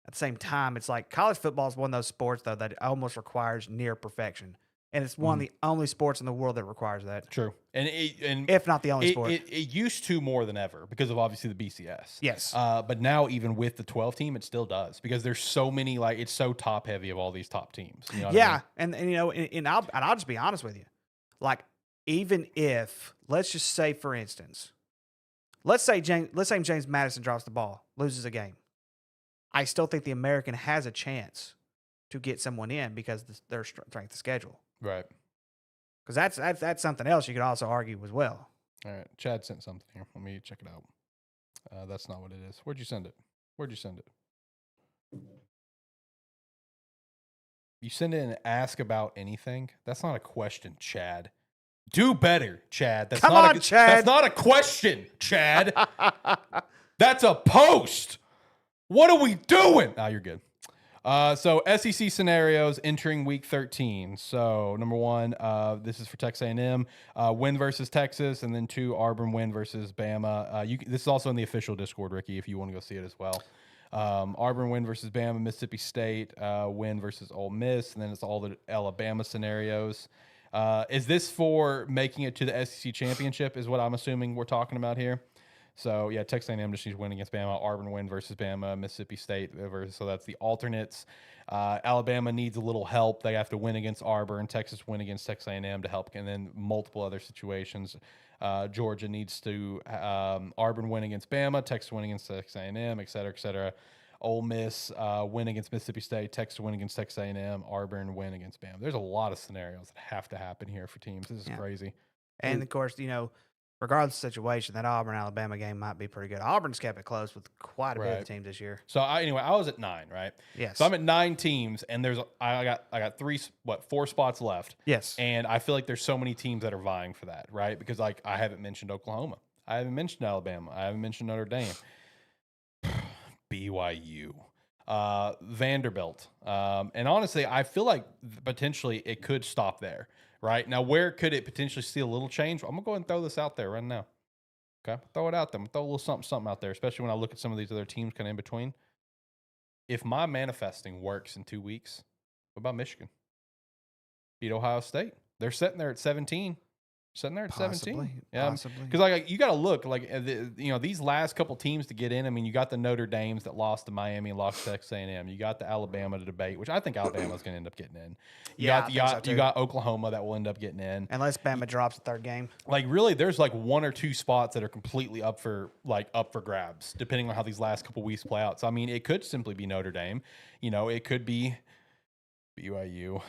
at the same time, it's like college football is one of those sports, though, that almost requires near perfection. And it's one of the only sports in the world that requires that. True. And if not the only sport. It used to more than ever because of obviously the BCS. Yes. But now even with the 12 team, it still does because there's so many, like it's so top heavy of all these top teams. You know what I mean? And I'll just be honest with you. Like, even if, let's just say, for instance, let's say James Madison drops the ball, loses a game. I still think the American has a chance to get someone in because their strength of schedule. Right. Because that's something else you could also argue as well. All right. Chad sent something here. Let me check it out. That's not what it is. Where'd you send it? You send it and ask about anything? That's not a question, Chad. Do better, Chad. Chad. That's not a question, Chad. That's a post. What are we doing? Oh, you're good. So SEC scenarios entering week 13. So number 1, this is for Texas A&M, win versus Texas, and then 2, Auburn win versus Bama. This is also in the official Discord, Ricky, if you want to go see it as well. Auburn win versus Bama, Mississippi State win versus Ole Miss, and then it's all the Alabama scenarios. Is this for making it to the SEC championship? Is what I'm assuming we're talking about here. So, yeah, Texas A&M just needs to win against Bama. Auburn win versus Bama. Mississippi State versus, so that's the alternates. Alabama needs a little help. They have to win against Auburn. Texas win against Texas A&M to help. And then multiple other situations. Georgia needs to Auburn win against Bama. Texas win against Texas A&M, et cetera, et cetera. Ole Miss win against Mississippi State. Texas win against Texas A&M. Auburn win against Bama. There's a lot of scenarios that have to happen here for teams. This is crazy. And, of course, regardless of the situation, that Auburn-Alabama game might be pretty good. Auburn's kept it close with quite a bit of teams this year. So, I was at 9, right? Yes. So, I'm at 9 teams, and I got 4 spots left. Yes. And I feel like there's so many teams that are vying for that, right? Because, I haven't mentioned Oklahoma. I haven't mentioned Alabama. I haven't mentioned Notre Dame. BYU. Vanderbilt. And honestly, I feel like potentially it could stop there. Right now, where could it potentially see a little change? I'm gonna go ahead and throw this out there right now. Okay, throw it out there. I'm gonna throw a little something out there, especially when I look at some of these other teams kind of in between. If my manifesting works in 2 weeks, what about Michigan? Beat Ohio State. They're sitting there at 17. Sitting there at 17. Yeah, possibly. Because you got to look these last couple teams to get in. I mean, you got the Notre Dames that lost to Miami and lost to Texas A&M. You got the Alabama to debate, which I think Alabama's going to end up getting in. You got Oklahoma that will end up getting in, unless Bama drops the third game. Like really, there's like 1 or 2 spots that are completely up for grabs, depending on how these last couple weeks play out. So I mean, it could simply be Notre Dame. It could be BYU.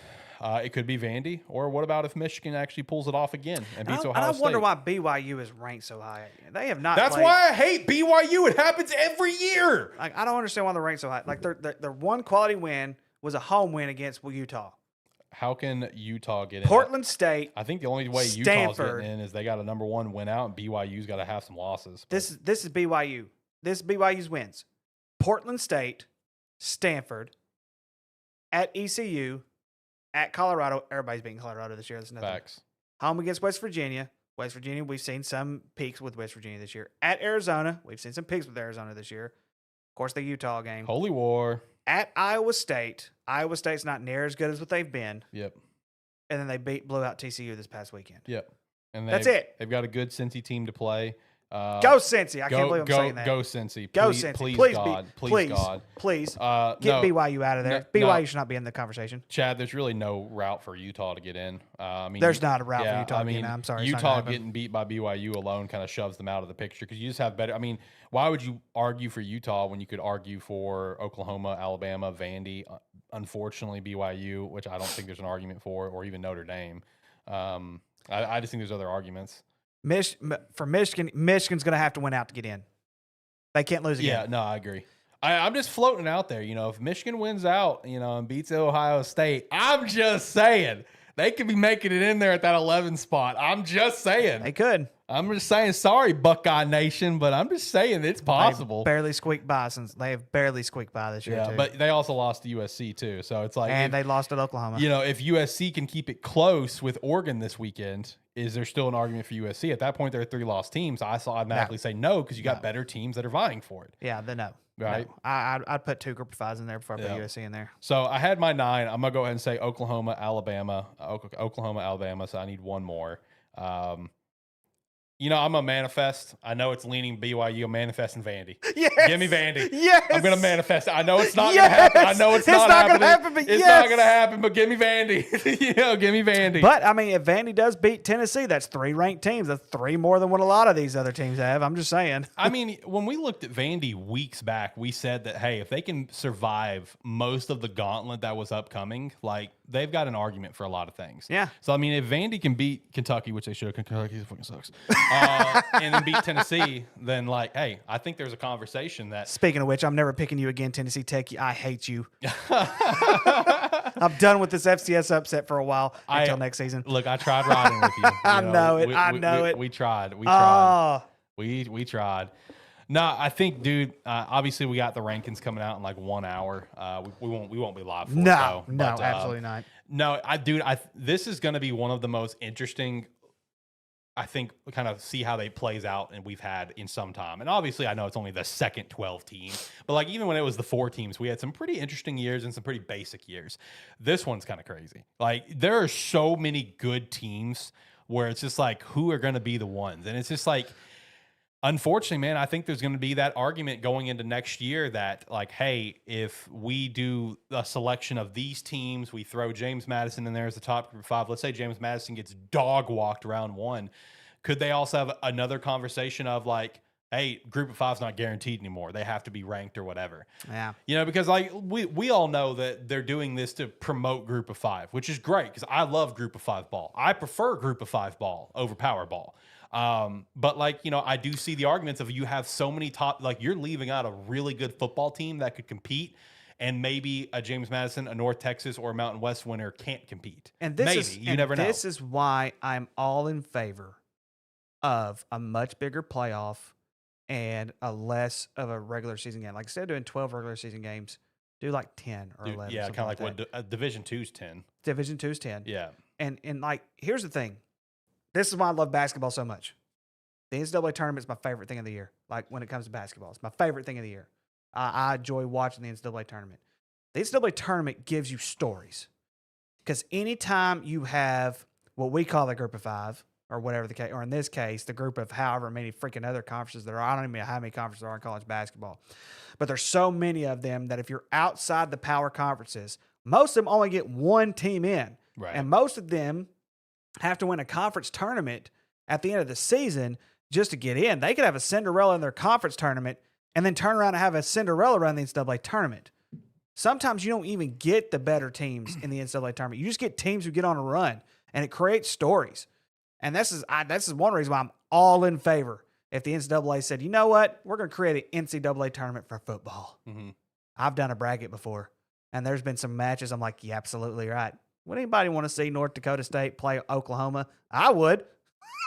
It could be Vandy, or what about if Michigan actually pulls it off again and beats Ohio State? I wonder why BYU is ranked so high. They have not. That's why I hate BYU. It happens every year. Like I don't understand why they're ranked so high. Like their one quality win was a home win against Utah. How can Utah get in? Portland State. I think the only way Utah's getting in is they got a number 1 win out, and BYU's got to have some losses. This is BYU. This is BYU's wins. Portland State, Stanford, at ECU. At Colorado, everybody's beating Colorado this year. That's nothing. Facts. Home against West Virginia. West Virginia, we've seen some peaks with West Virginia this year. At Arizona, we've seen some peaks with Arizona this year. Of course, the Utah game. Holy War. At Iowa State. Iowa State's not near as good as what they've been. Yep. And then they blew out TCU this past weekend. Yep. And That's it. They've got a good Cincy team to play. Go Cincy. I can't believe I'm saying that. Go Cincy. Go Please, Cincy. please God. Please God. Please. No, Get BYU out of there. no, BYU should not be in the conversation. Chad, there's really no route for Utah to get in. I mean, there's not a route for Utah to get in. I'm sorry. Utah getting beat by BYU alone kind of shoves them out of the picture because you just have better. I mean, why would you argue for Utah when you could argue for Oklahoma, Alabama, Vandy? Unfortunately, BYU, which I don't think there's an argument for, or even Notre Dame. I just think there's other arguments. For Michigan, Michigan's going to have to win out to get in. They can't lose again. Yeah, no, I agree. I'm just floating out there. If Michigan wins out, and beats Ohio State, I'm just saying they could be making it in there at that 11 spot. I'm just saying. They could. I'm just saying, sorry, Buckeye Nation, but I'm just saying it's possible. They barely squeaked by this year, too. But they also lost to USC, too. So it's like. And they lost at Oklahoma. If USC can keep it close with Oregon this weekend, is there still an argument for USC? At that point, there are 3 lost teams. I automatically say no because you got better teams that are vying for it. Yeah, then no. Right? No. I'd put 2 group of 5s in there before I put USC in there. So I had my 9. I'm going to go ahead and say Oklahoma, Alabama. So I need one more. I'm a manifest. I know it's leaning BYU. I'm manifesting Vandy. Yes. Give me Vandy. Yes. I'm going to manifest it. I know it's not going to happen. I know it's not going to happen, but it's not going to happen, but give me Vandy. Give me Vandy. But, I mean, if Vandy does beat Tennessee, that's 3 ranked teams. That's 3 more than what a lot of these other teams have. I'm just saying. I mean, when we looked at Vandy weeks back, we said that, hey, if they can survive most of the gauntlet that was upcoming, they've got an argument for a lot of things. Yeah. So, I mean, if Vandy can beat Kentucky, which they should, Kentucky fucking sucks, and then beat Tennessee, then, hey, I think there's a conversation that... Speaking of which, I'm never picking you again, Tennessee Tech. I hate you. I'm done with this FCS upset for a while until next season. Look, I tried riding with you. I know it. We tried. We tried. No, I think, dude. Obviously, we got the rankings coming out in 1 hour. We won't be live for it. No, absolutely not. No, this is going to be one of the most interesting. I think kind of see how they plays out and we've had in some time. And obviously I know it's only the second 12 team, but even when it was the 4 teams, we had some pretty interesting years and some pretty basic years. This one's kind of crazy. There are so many good teams where it's just who are going to be the ones? And it's just unfortunately, man, I think there's going to be that argument going into next year that hey, if we do a selection of these teams, we throw James Madison in there as the top group of 5. Let's say James Madison gets dog walked round 1. Could they also have another conversation of hey, group of 5's not guaranteed anymore. They have to be ranked or whatever. Yeah. Because we all know that they're doing this to promote group of 5, which is great because I love group of 5 ball. I prefer group of 5 ball over power ball. But I do see the arguments of you have so many top, you're leaving out a really good football team that could compete, and maybe a James Madison, a North Texas, or a Mountain West winner can't compete. And you never know. This is why I'm all in favor of a much bigger playoff and a less of a regular season game. Instead of doing 12 regular season games, do 10 or 11. Yeah, kind of what Division 2's 10. Division 2's 10. Yeah. And here's the thing. This is why I love basketball so much. The NCAA tournament is my favorite thing of the year. When it comes to basketball, it's my favorite thing of the year. I enjoy watching the NCAA tournament. The NCAA tournament gives you stories. Because anytime you have what we call the group of 5, or whatever the case, or in this case, the group of however many freaking other conferences there are. I don't even know how many conferences there are in college basketball. But there's so many of them that if you're outside the power conferences, most of them only get 1 team in. Right. And most of them have to win a conference tournament at the end of the season just to get in. They could have a Cinderella in their conference tournament and then turn around and have a Cinderella run the NCAA tournament. Sometimes you don't even get the better teams in the NCAA tournament. You just get teams who get on a run, and it creates stories. And this is one reason why I'm all in favor. If the NCAA said, you know what, we're going to create an NCAA tournament for football. Mm-hmm. I've done a bracket before, and there's been some matches I'm like, you're absolutely right. Would anybody want to see North Dakota State play Oklahoma? I would.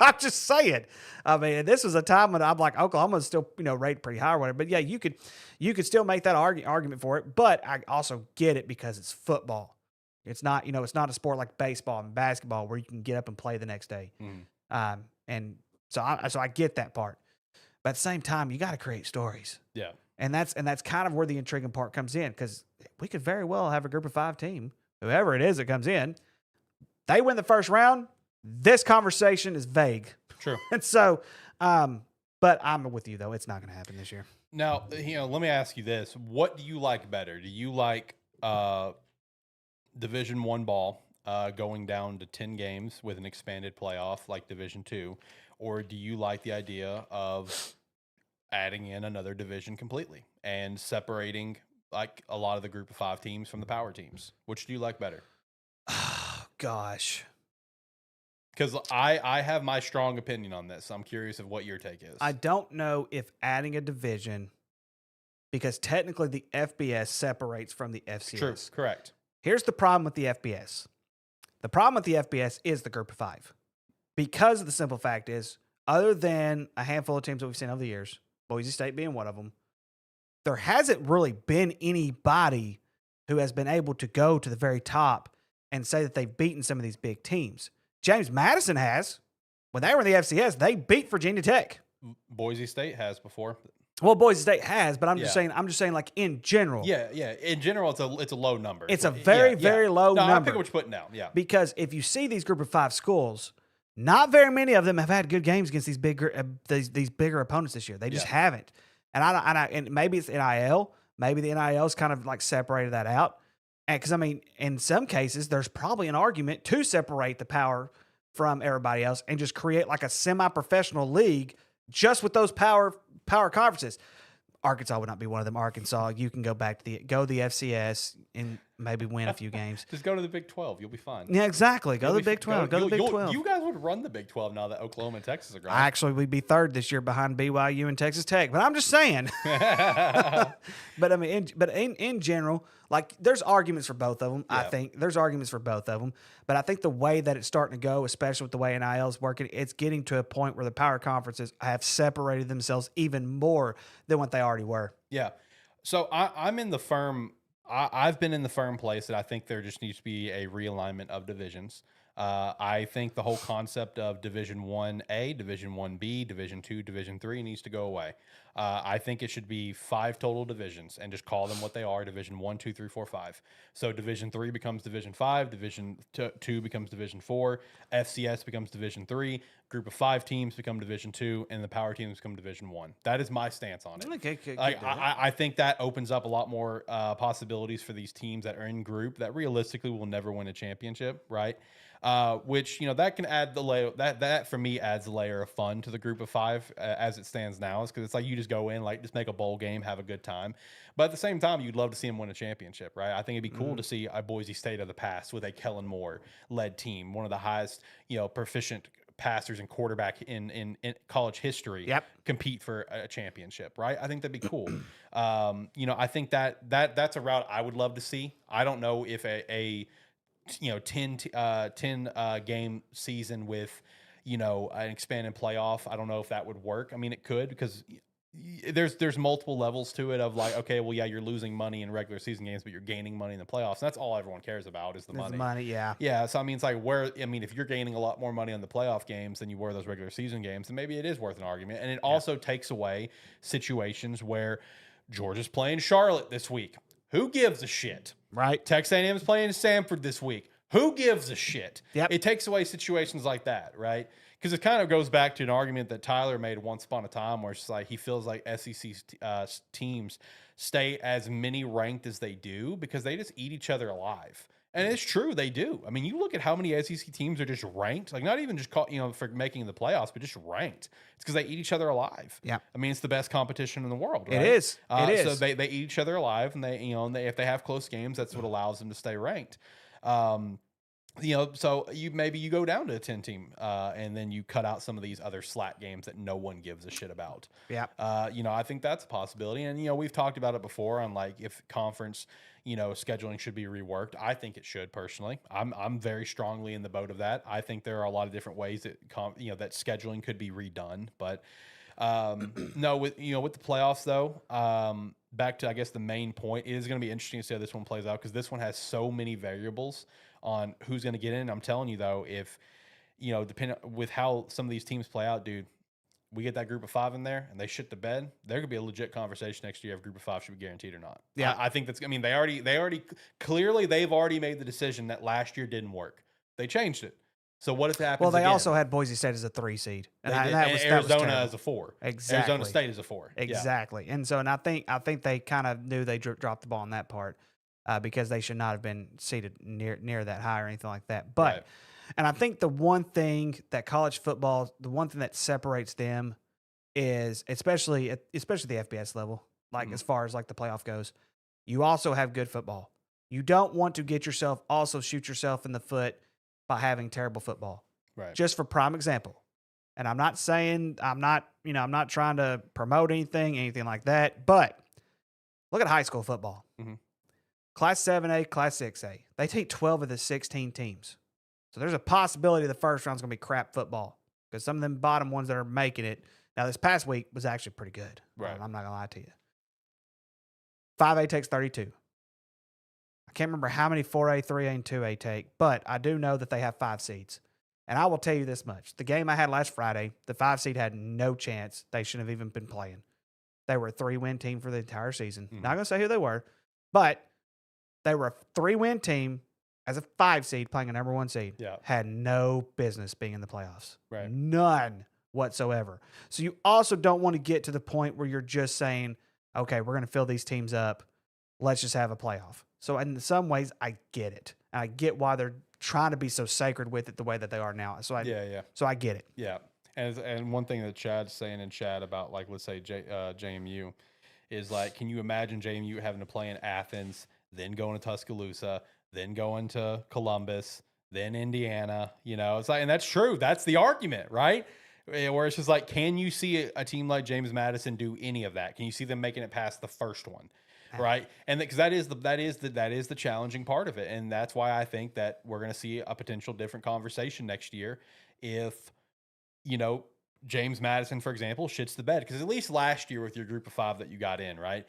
I'm just saying. I mean, this was a time when I'm like, Oklahoma's still, rated pretty high or whatever. But yeah, you could still make that argument for it. But I also get it because it's football. It's not, it's not a sport like baseball and basketball where you can get up and play the next day. Mm. And so I get that part. But at the same time, you got to create stories. Yeah. And that's kind of where the intriguing part comes in, because we could very well have a group of 5 team, whoever it is that comes in. They win the first round. This conversation is vague. True. And so, but I'm with you though. It's not going to happen this year. Now, let me ask you this: what do you like better? Do you like Division One ball going down to 10 games with an expanded playoff like Division Two, or do you like the idea of adding in another division completely and separating like a lot of the group of 5 teams from the power teams? Which do you like better? Oh, gosh. Because I have my strong opinion on this. I'm curious of what your take is. I don't know if adding a division, because technically the FBS separates from the FCS. True, correct. Here's the problem with the FBS. The problem with the FBS is the group of 5. Because the simple fact is, other than a handful of teams that we've seen over the years, Boise State being one of them, there hasn't really been anybody who has been able to go to the very top and say that they've beaten some of these big teams. James Madison has. When they were in the FCS, they beat Virginia Tech. Boise State has before. Well, Boise State has, but I'm just Yeah. saying, like in general. Yeah. In general, it's a low number. It's a very, very low no, I number. pick what you're putting down. Yeah. Because if you see these group of 5 schools, not very many of them have had good games against these bigger opponents this year. They just haven't. And maybe it's NIL. Maybe the NIL's kind of like separated that out. And because I mean, in some cases, there's probably an argument to separate the power from everybody else and just create like a semi-professional league just with those power conferences. Arkansas would not be one of them. Arkansas, you can go back to the FCS and maybe win a few games. Just go to the Big 12. You'll be fine. Yeah, exactly. Go to the Big 12. Go to the Big 12. You guys would run the Big 12 now that Oklahoma and Texas are gone. Actually, we'd be third this year behind BYU and Texas Tech. But I'm just saying. But I mean, in general, like there's arguments for both of them. Yeah. I think there's arguments for both of them. But I think the way that it's starting to go, especially with the way NIL is working, it's getting to a point where the power conferences have separated themselves even more than what they already were. Yeah. So I'm in the firm. I've been in the firm place that I think there just needs to be a realignment of divisions. I think the whole concept of Division 1A, Division 1B, Division 2, Division 3 needs to go away. I think it should be 5 total divisions and just call them what they are: Division 1, 2, 3, 4, 5. So Division 3 becomes Division 5, Division 2 becomes Division 4, FCS becomes Division 3, group of 5 teams become Division 2, and the power teams become Division 1. That is my stance on it. Okay, I think that opens up a lot more possibilities for these teams that are in group that realistically will never win a championship, right? Which, that can add the layer that for me adds a layer of fun to the group of 5 as it stands now, is because it's like you just go in, like just make a bowl game, have a good time. But at the same time, you'd love to see them win a championship, right? I think it'd be cool to see a Boise State of the past with a Kellen Moore led team, one of the highest, proficient passers and quarterback in college history, compete for a championship, right? I think that'd be cool. I think that's a route I would love to see. I don't know if a 10 game season with, an expanded playoff, I don't know if that would work. I mean, it could, because there's multiple levels to it of like, okay, well, yeah, you're losing money in regular season games, but you're gaining money in the playoffs. And that's all everyone cares about is the money. Yeah. So I mean, it's like if you're gaining a lot more money on the playoff games than you were those regular season games, then maybe it is worth an argument. And it also takes away situations where Georgia's playing Charlotte this week. Who gives a shit? Right. Texas A&M's playing Samford this week. Who gives a shit? Yep. It takes away situations like that, right? Because it kind of goes back to an argument that Tyler made once upon a time, where it's like he feels like SEC teams stay as many ranked as they do because they just eat each other alive. And it's true, they do. I mean, you look at how many SEC teams are just ranked, like not even just for making the playoffs, but just ranked. It's because they eat each other alive. Yeah. I mean, it's the best competition in the world, right? It is. So they eat each other alive, and they if they have close games, that's what allows them to stay ranked. So you go down to a 10 team, and then you cut out some of these other slack games that no one gives a shit about. Yeah. I think that's a possibility. And, we've talked about it before on like if conference, scheduling should be reworked. I think it should personally. I'm very strongly in the boat of that. I think there are a lot of different ways that, that scheduling could be redone, but, no, with the playoffs though, back to, I guess, the main point, it is going to be interesting to see how this one plays out, because this one has so many variables on who's going to get in. I'm telling you though, if, depending with how some of these teams play out, dude, we get that group of 5 in there and they shit the bed, there could be a legit conversation next year if group of 5 should be guaranteed or not. Yeah. I think they've already made the decision that last year didn't work. They changed it. So what if it happens Well, they again? also had Boise State as a 3 seed, and that was Arizona terrible. as a 4. Exactly. Arizona State is a 4. Exactly. And so, and I think they kind of knew they dropped the ball on that part because they should not have been seated near that high or anything like that. But, Right. and I think the one thing that college football, the one thing that separates them is, especially the FBS level, like as far as like the playoff goes, you also have good football. You don't want to also shoot yourself in the foot by having terrible football. Right. Just for prime example. And I'm not saying, I'm not trying to promote anything like that, but look at high school football. Mm-hmm. Class 7A, Class 6A. They take 12 of the 16 teams. So there's a possibility the first round's going to be crap football because some of them bottom ones that are making it. Now, this past week was actually pretty good. Right. I'm not going to lie to you. 5A takes 32. I can't remember how many 4A, 3A, and 2A take, but I do know that they have 5 seeds. And I will tell you this much. The game I had last Friday, the 5 seed had no chance. They shouldn't have even been playing. They were a 3-win team for the entire season. Not going to say who they were, but they were a 3-win team as a 5 seed playing a number 1 seed. Yeah. Had no business being in the playoffs. Right. None whatsoever. So you also don't want to get to the point where you're just saying, okay, we're going to fill these teams up. Let's just have a playoff. So in some ways, I get it. I get why they're trying to be so sacred with it the way that they are now. So So I get it. Yeah. And one thing that Chad's saying in chat about, like, let's say JMU is like, can you imagine JMU having to play in Athens, then going to Tuscaloosa, then going to Columbus, then Indiana? You know, it's like, and that's true. That's the argument, right? Where it's just like, can you see a team like James Madison do any of that? Can you see them making it past the first one? Right. And because that is the challenging part of it. And that's why I think that we're going to see a potential different conversation next year if, you know, James Madison, for example, shits the bed. Because at least last year with your group of 5 that you got in, right,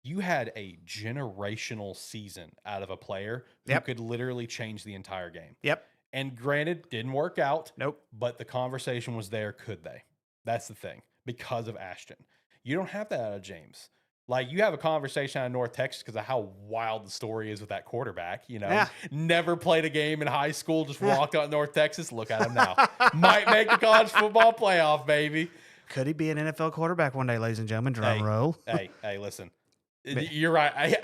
you had a generational season out of a player who could literally change the entire game. Yep. And granted, didn't work out. Nope. But the conversation was there, could they? That's the thing. Because of Ashton. You don't have that out of James. Like, you have a conversation out of North Texas because of how wild the story is with that quarterback. You know, never played a game in high school, just walked out North Texas. Look at him now. Might make the college football playoff, baby. Could he be an NFL quarterback one day, ladies and gentlemen? Drum roll. Hey, listen. You're right.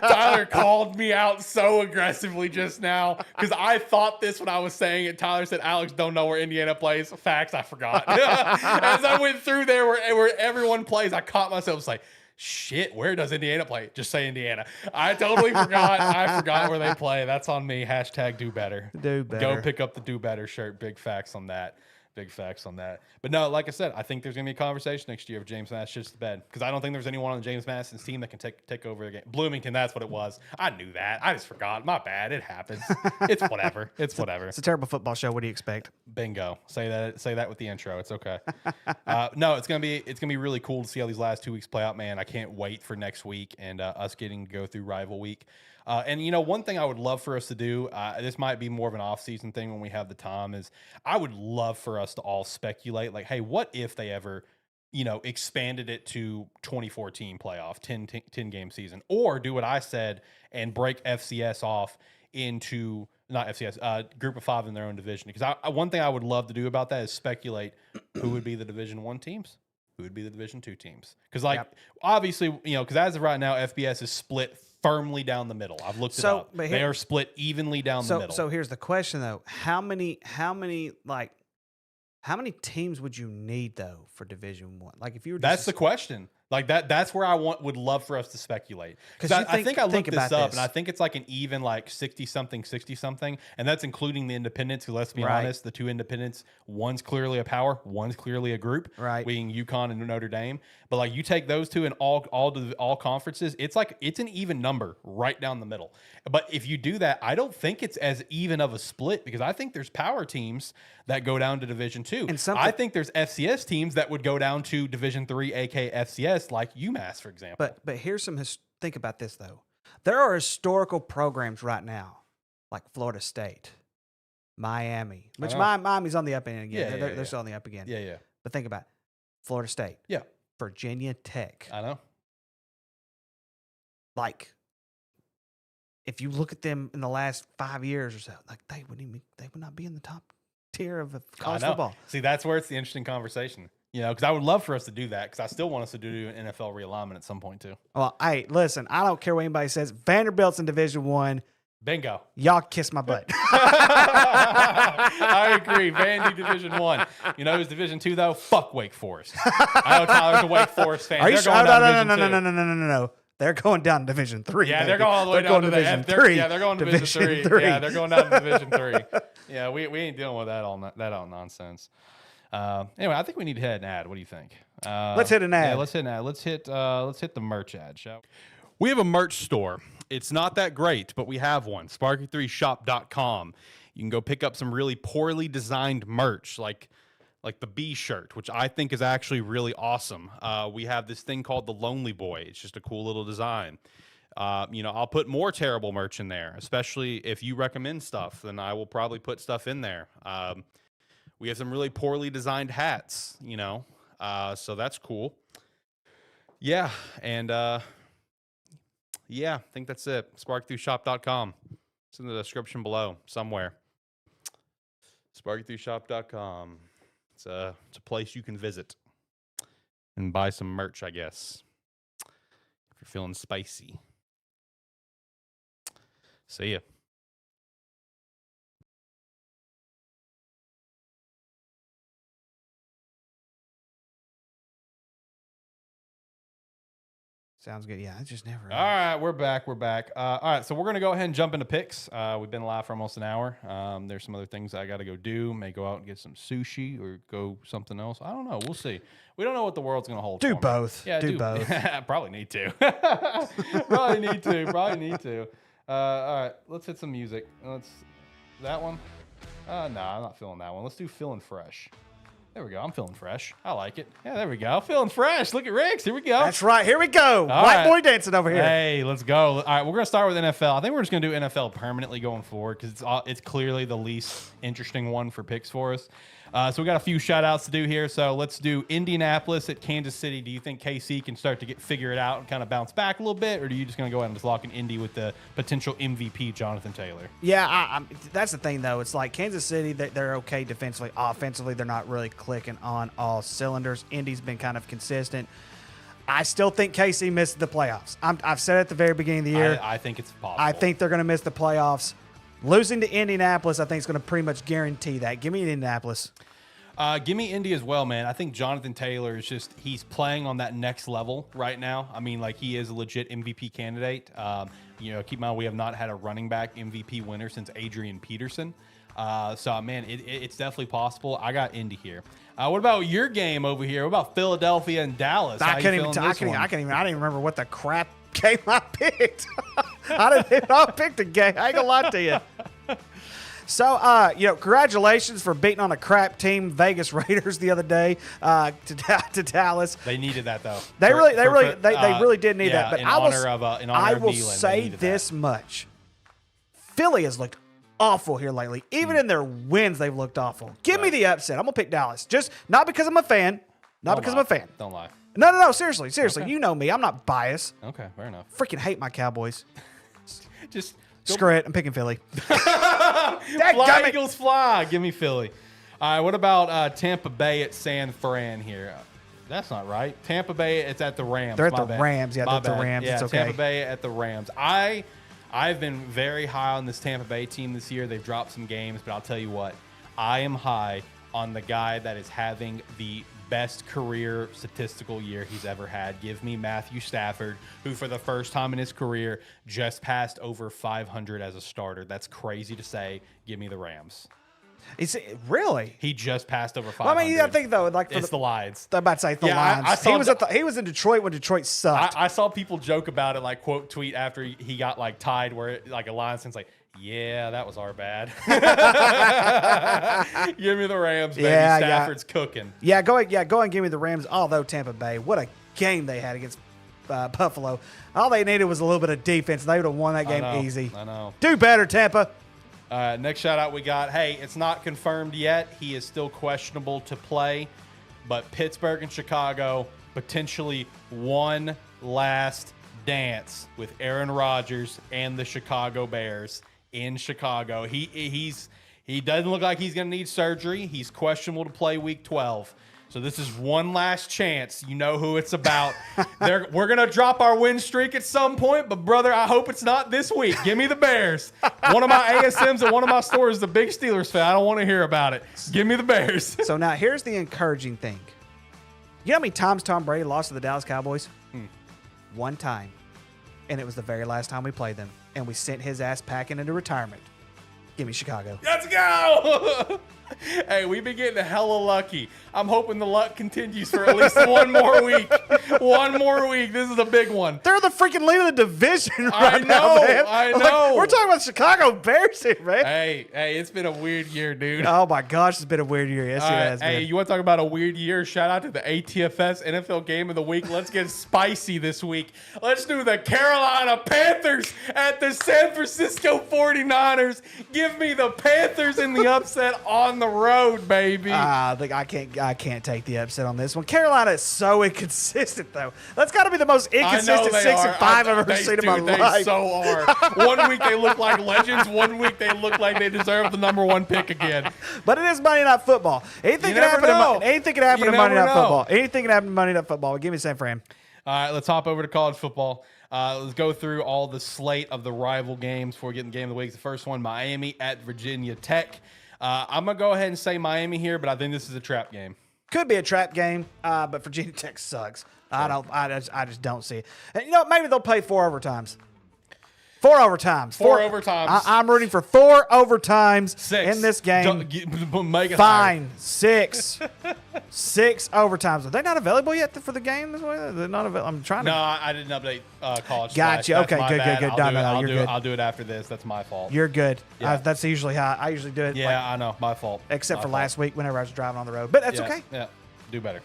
Tyler called me out so aggressively just now because I thought this when I was saying it. Tyler said, Alex don't know where Indiana plays. Facts, I forgot. As I went through there where everyone plays, I caught myself like, shit, where does Indiana play? Just say Indiana. I totally forgot. I forgot where they play. That's on me. Hashtag do better. Do better. Go pick up the do better shirt. Big facts on that. Big facts on that. But no, like I said, I think there's going to be a conversation next year if James Madison shits the bed. Because I don't think there's anyone on James Madison's team that can take over the game. Bloomington, that's what it was. I knew that. I just forgot. My bad. It happens. It's whatever. It's whatever. It's a terrible football show. What do you expect? Bingo. Say that with the intro. It's okay. No, it's gonna be really cool to see how these last 2 weeks play out, man. I can't wait for next week and us getting to go through rival week. And, you know, one thing I would love for us to do, this might be more of an off-season thing when we have the time, is I would love for us to all speculate, like, hey, what if they ever, you know, expanded it to 24-team playoff, 10-game season, or do what I said and break FCS off into, not FCS, group of 5 in their own division. Because one thing I would love to do about that is speculate who would be the Division 1 teams, who would be the Division 2 teams. Because, like, obviously, you know, because as of right now, FBS is split firmly down the middle. I've looked it up. They are split evenly down the middle. So here's the question though: how many teams would you need though for Division 1? Like if you were, that's the question. Like that's where I would love for us to speculate. Because I think I looked this up and I think it's like an even like 60-something, and that's including the independents. Who, let's be honest, the 2 independents, one's clearly a power, one's clearly a group, right? Being UConn and Notre Dame. But like you take those 2 in all conferences, it's an even number right down the middle. But if you do that, I don't think it's as even of a split because I think there's power teams that go down to Division 2. And I think there's FCS teams that would go down to Division 3, aka FCS. Like UMass, for example. But here's some think about this though. There are historical programs right now, like Florida State, Miami, which Miami's on the up end again. They're still on the up again. Yeah. But think about it. Florida State. Yeah. Virginia Tech. I know. Like, if you look at them in the last 5 years or so, like they would not be in the top tier of college football. See, that's where it's the interesting conversation. Because I would love for us to do that because I still want us to do an NFL realignment at some point too. Well, hey, listen, I don't care what anybody says. Vanderbilt's in Division I. Bingo. Y'all kiss my butt. I agree. Vandy Division I. You know who's Division II though? Fuck Wake Forest. I know Tyler's a Wake Forest fan. Are you They're sure? going No, down no. They're going down to Division III. Yeah, baby. they're going all the way down to Division the III. Yeah, they're going to Division III. III. Yeah, they're going down to Division III. Yeah, we ain't dealing with that all nonsense. Anyway, I think we need to hit an ad. What do you think? Let's hit an ad. Yeah, let's hit an ad. Let's hit the merch ad, shall we? have a merch store. It's not that great, but we have one. Sparky3shop.com. You can go pick up some really poorly designed merch, like the B shirt, which I think is actually really awesome. We have this thing called the Lonely Boy. It's just a cool little design. I'll put more terrible merch in there, especially if you recommend stuff, then I will probably put stuff in there. We have some really poorly designed hats, so that's cool. Yeah, and I think that's it. Spark3shop.com. It's in the description below somewhere. Spark3shop.com. It's a place you can visit and buy some merch, I guess, if you're feeling spicy. See ya. Sounds good. Yeah, it's just never. All right, we're back. All right, so we're going to go ahead and jump into picks. We've been live for almost an hour. There's some other things I got to go do. May go out and get some sushi or go something else. I don't know. We'll see. We don't know what the world's going to hold. Do for both. Me. Yeah, do both. Probably need to. Probably need to. All right, let's hit some music. That one? No, I'm not feeling that one. Let's do Feeling Fresh. There we go. I'm feeling fresh. I like it. Yeah, there we go. Feeling fresh. Look at Riggs. Here we go. That's right. Here we go. All White right. boy dancing over here. Hey, let's go. All right, we're going to start with NFL. I think we're just going to do NFL permanently going forward because it's clearly the least interesting one for picks for us. So we got a few shout outs to do here. So let's do Indianapolis at Kansas City. Do you think KC can start to figure it out and kind of bounce back a little bit? Or are you just going to go ahead and just lock in Indy with the potential MVP, Jonathan Taylor? Yeah, that's the thing, though. It's like Kansas City, they're okay defensively. Offensively, they're not really clicking on all cylinders. Indy's been kind of consistent. I still think KC missed the playoffs. I've said it at the very beginning of the year. I think it's possible. I think they're going to miss the playoffs. Losing to Indianapolis, I think, is going to pretty much guarantee that. Give me Indianapolis. Give me Indy as well, man. I think Jonathan Taylor is he's playing on that next level right now. I mean, like, he is a legit MVP candidate. Keep in mind, we have not had a running back MVP winner since Adrian Peterson. So, man, it's definitely possible. I got Indy here. What about your game over here? What about Philadelphia and Dallas? I didn't even remember what the crap game I picked. I picked a game. I ain't gonna lie to you. So, congratulations for beating on a crap team, Vegas Raiders, the other day to Dallas. They needed that though. They really did need that. But I will say this much: Philly has looked awful here lately. Even in their wins, they've looked awful. Give me the upset. I'm gonna pick Dallas, just not because I'm a fan. I'm a fan. Don't lie. No. Seriously. Okay. You know me. I'm not biased. Okay, fair enough. Freaking hate my Cowboys. Just screw it. I'm picking Philly. Fly, Eagles, fly. Give me Philly. All right, what about Tampa Bay at San Fran here? That's not right. Tampa Bay, it's at the Rams. They're at the Rams. Yeah, they're at the Rams. Yeah, it's okay. Tampa Bay at the Rams. I've been very high on this Tampa Bay team this year. They've dropped some games, but I'll tell you what. I am high on the guy that is having the best career statistical year he's ever had. Give me Matthew Stafford, who for the first time in his career just passed over 500 as a starter. That's crazy to say. Give me the Rams. Is it really? He just passed over 500. Well, I mean, I think though, like it's the Lions. I'm about to say the Lions. He was in Detroit when Detroit sucked. I saw people joke about it, like quote tweet after he got like tied, where like a Lions fan's like, yeah, that was our bad. Give me the Rams, baby. Yeah, Stafford's cooking. Yeah, go and give me the Rams. Although Tampa Bay, what a game they had against Buffalo. All they needed was a little bit of defense. They would have won that game easy. I know. Do better, Tampa. Next shout out we got. Hey, it's not confirmed yet. He is still questionable to play, but Pittsburgh and Chicago potentially one last dance with Aaron Rodgers and the Chicago Bears in Chicago. He doesn't look like he's going to need surgery. He's questionable to play Week 12. So this is one last chance. You know who it's about. We're going to drop our win streak at some point, but, brother, I hope it's not this week. Give me the Bears. One of my ASMs at one of my stores is a big Steelers fan. I don't want to hear about it. Give me the Bears. So now here's the encouraging thing. You know how many times Tom Brady lost to the Dallas Cowboys? One time. And it was the very last time we played them. And we sent his ass packing into retirement. Give me Chicago. Let's go! Hey, we've been getting hella lucky. I'm hoping the luck continues for at least one more week. One more week. This is a big one. They're the freaking lead of the division right now, man. I know. Like, we're talking about Chicago Bears here, man. Hey, it's been a weird year, dude. Oh, my gosh, it's been a weird year. Yes, it has been. Hey, you want to talk about a weird year? Shout out to the ATFS NFL Game of the Week. Let's get spicy this week. Let's do the Carolina Panthers at the San Francisco 49ers. Give me the Panthers in the upset on the road, baby. I can't take the upset on this one. Carolina is so inconsistent, though. That's got to be the most inconsistent 6-5 I've ever seen in my life. They so are. One week they look like legends. One week they look like they deserve the #1 pick again. But it is Monday Night Football. Anything can happen. Anything can happen in Monday Night Football. Anything can happen in Monday Night Football. Give me San Fran. All right, let's hop over to college football. Let's go through all the slate of the rival games before we get in the game of the week. The first one, Miami at Virginia Tech. I'm going to go ahead and say Miami here, but I think this is a trap game. Could be a trap game, but Virginia Tech sucks. I just don't see it. And, you know, maybe they'll play 4 overtimes. 4 overtimes. 4 overtimes. I'm rooting for 4 overtimes 6 in this game. Make it Fine. higher. 6. 6 overtimes. Are they not available yet for the game this way? They're not available. I'm trying to. No, I didn't update college. Gotcha. That's Okay, my good. bad. You're good. I'll do it after this. That's my fault. You're good. Yeah. That's usually how I usually do it. Yeah, I know. My fault. Except my for fault. last week whenever I was driving on the road. But that's okay. Yeah, do better.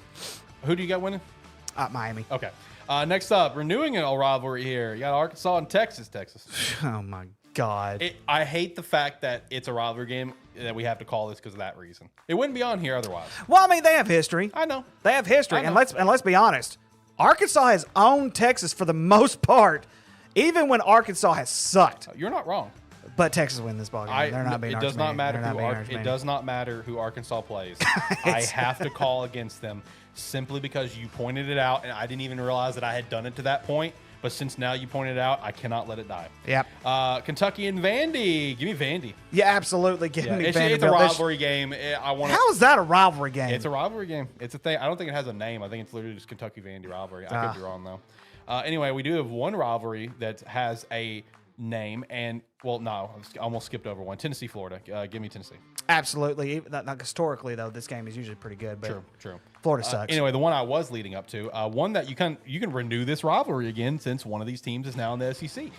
Who do you got winning? Miami. Okay. Next up, renewing a rivalry here. You got Arkansas and Texas. Oh, my God. I hate the fact that it's a rivalry game, that we have to call this because of that reason. It wouldn't be on here otherwise. Well, I mean, they have history. I know. They have history. I know. And let's be honest. Arkansas has owned Texas for the most part, even when Arkansas has sucked. You're not wrong. But Texas win this ball game. They're not being It does not matter who Arkansas plays. I have to call against them simply because you pointed it out, and I didn't even realize that I had done it to that point. But since now you pointed it out, I cannot let it die. Yep. Kentucky and Vandy. Give me Vandy. Yeah, absolutely. Give me It's Vanderbilt. a rivalry game. How is that a rivalry game? It's a rivalry game. It's a thing. I don't think it has a name. I think it's literally just Kentucky Vandy rivalry. I could be wrong though. Anyway, we do have one rivalry that has a name, and well, no, I almost skipped over one. Tennessee, Florida. Give me Tennessee. Absolutely. Not historically though, this game is usually pretty good. But True. Florida sucks. Anyway, the one I was leading up to, one that you can renew this rivalry again since one of these teams is now in the SEC.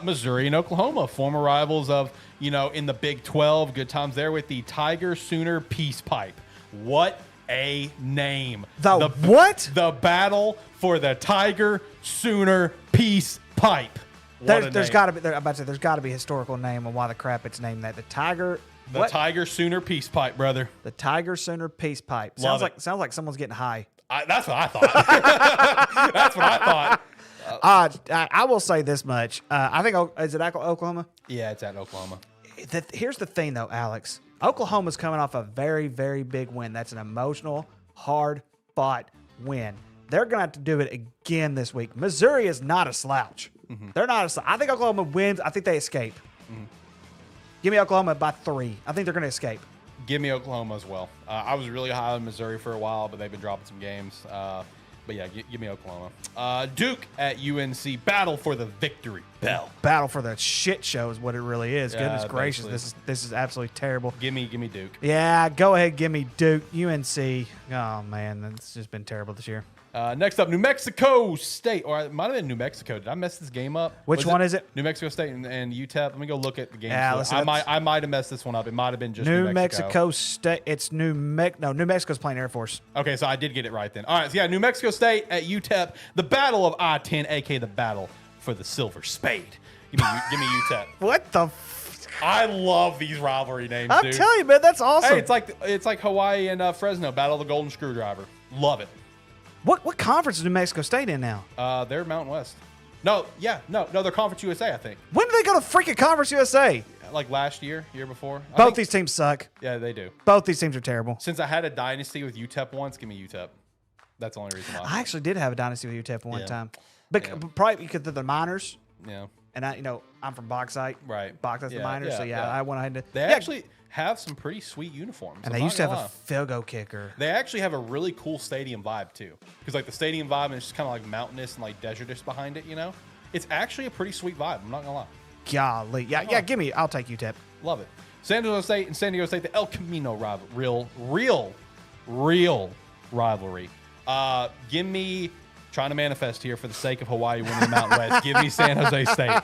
Missouri and Oklahoma, former rivals of in the Big 12. Good times there with the Tiger Sooner Peace Pipe. What a name! The what? The battle for the Tiger Sooner Peace Pipe. There's got to be. I'm about to say there's got to be a historical name on why the crap it's named that. The Tiger Sooner Peace Pipe, brother. The Tiger Sooner Peace Pipe. Love sounds like someone's getting high. That's what I thought. That's what I thought. I will say this much. I think is it Oklahoma? Yeah, it's at Oklahoma. Here's the thing, though, Alex. Oklahoma's coming off a very, very big win. That's an emotional, hard-fought win. They're going to have to do it again this week. Missouri is not a slouch. Mm-hmm. They're not a slouch. I think Oklahoma wins. I think they escape. Mm-hmm. Give me Oklahoma by 3. I think they're going to escape. Give me Oklahoma as well. I was really high on Missouri for a while, but they've been dropping some games. But yeah, give me Oklahoma. Duke at UNC. Battle for the victory bell. Battle for the shit show is what it really is. Yeah, Goodness gracious, basically. this is absolutely terrible. Give me Duke. Yeah, go ahead, give me Duke. UNC. Oh man, it's just been terrible this year. Next up, New Mexico State, or it might have been New Mexico. Did I mess this game up? Which one is it? New Mexico State and UTEP. Let me go look at the game. Yeah, I might have messed this one up. It might have been just New Mexico State. It's New Mexico's playing Air Force. Okay, so I did get it right then. All right, so yeah, New Mexico State at UTEP. The Battle of I-10, aka the Battle for the Silver Spade. Give me UTEP. What the? I love these rivalry names, I'll dude. tell you, man, that's awesome. Hey, it's like Hawaii and Fresno. Battle of the Golden Screwdriver. Love it. What conference is New Mexico State in now? They're Mountain West. No, they're Conference USA, I think. When did they go to freaking Conference USA? Like last year before. Both these teams suck. Yeah, they do. Both these teams are terrible. Since I had a dynasty with UTEP once, give me UTEP. That's the only reason why. I actually did have a dynasty with UTEP one time, but probably because they're the minors. Yeah. And I'm from Bauxite. Right. Bauxite's the minors, so I went ahead to. They actually have some pretty sweet uniforms. And they used to have a field goal kicker. They actually have a really cool stadium vibe too, because like the stadium vibe is just kind of like mountainous and like desertous behind it. It's actually a pretty sweet vibe. I'm not gonna lie. Golly, yeah. Give me. I'll take UTEP. Love it. San Jose State and San Diego State, the El Camino rival, real rivalry. Give me. Trying to manifest here for the sake of Hawaii winning the Mountain West. Give me San Jose State.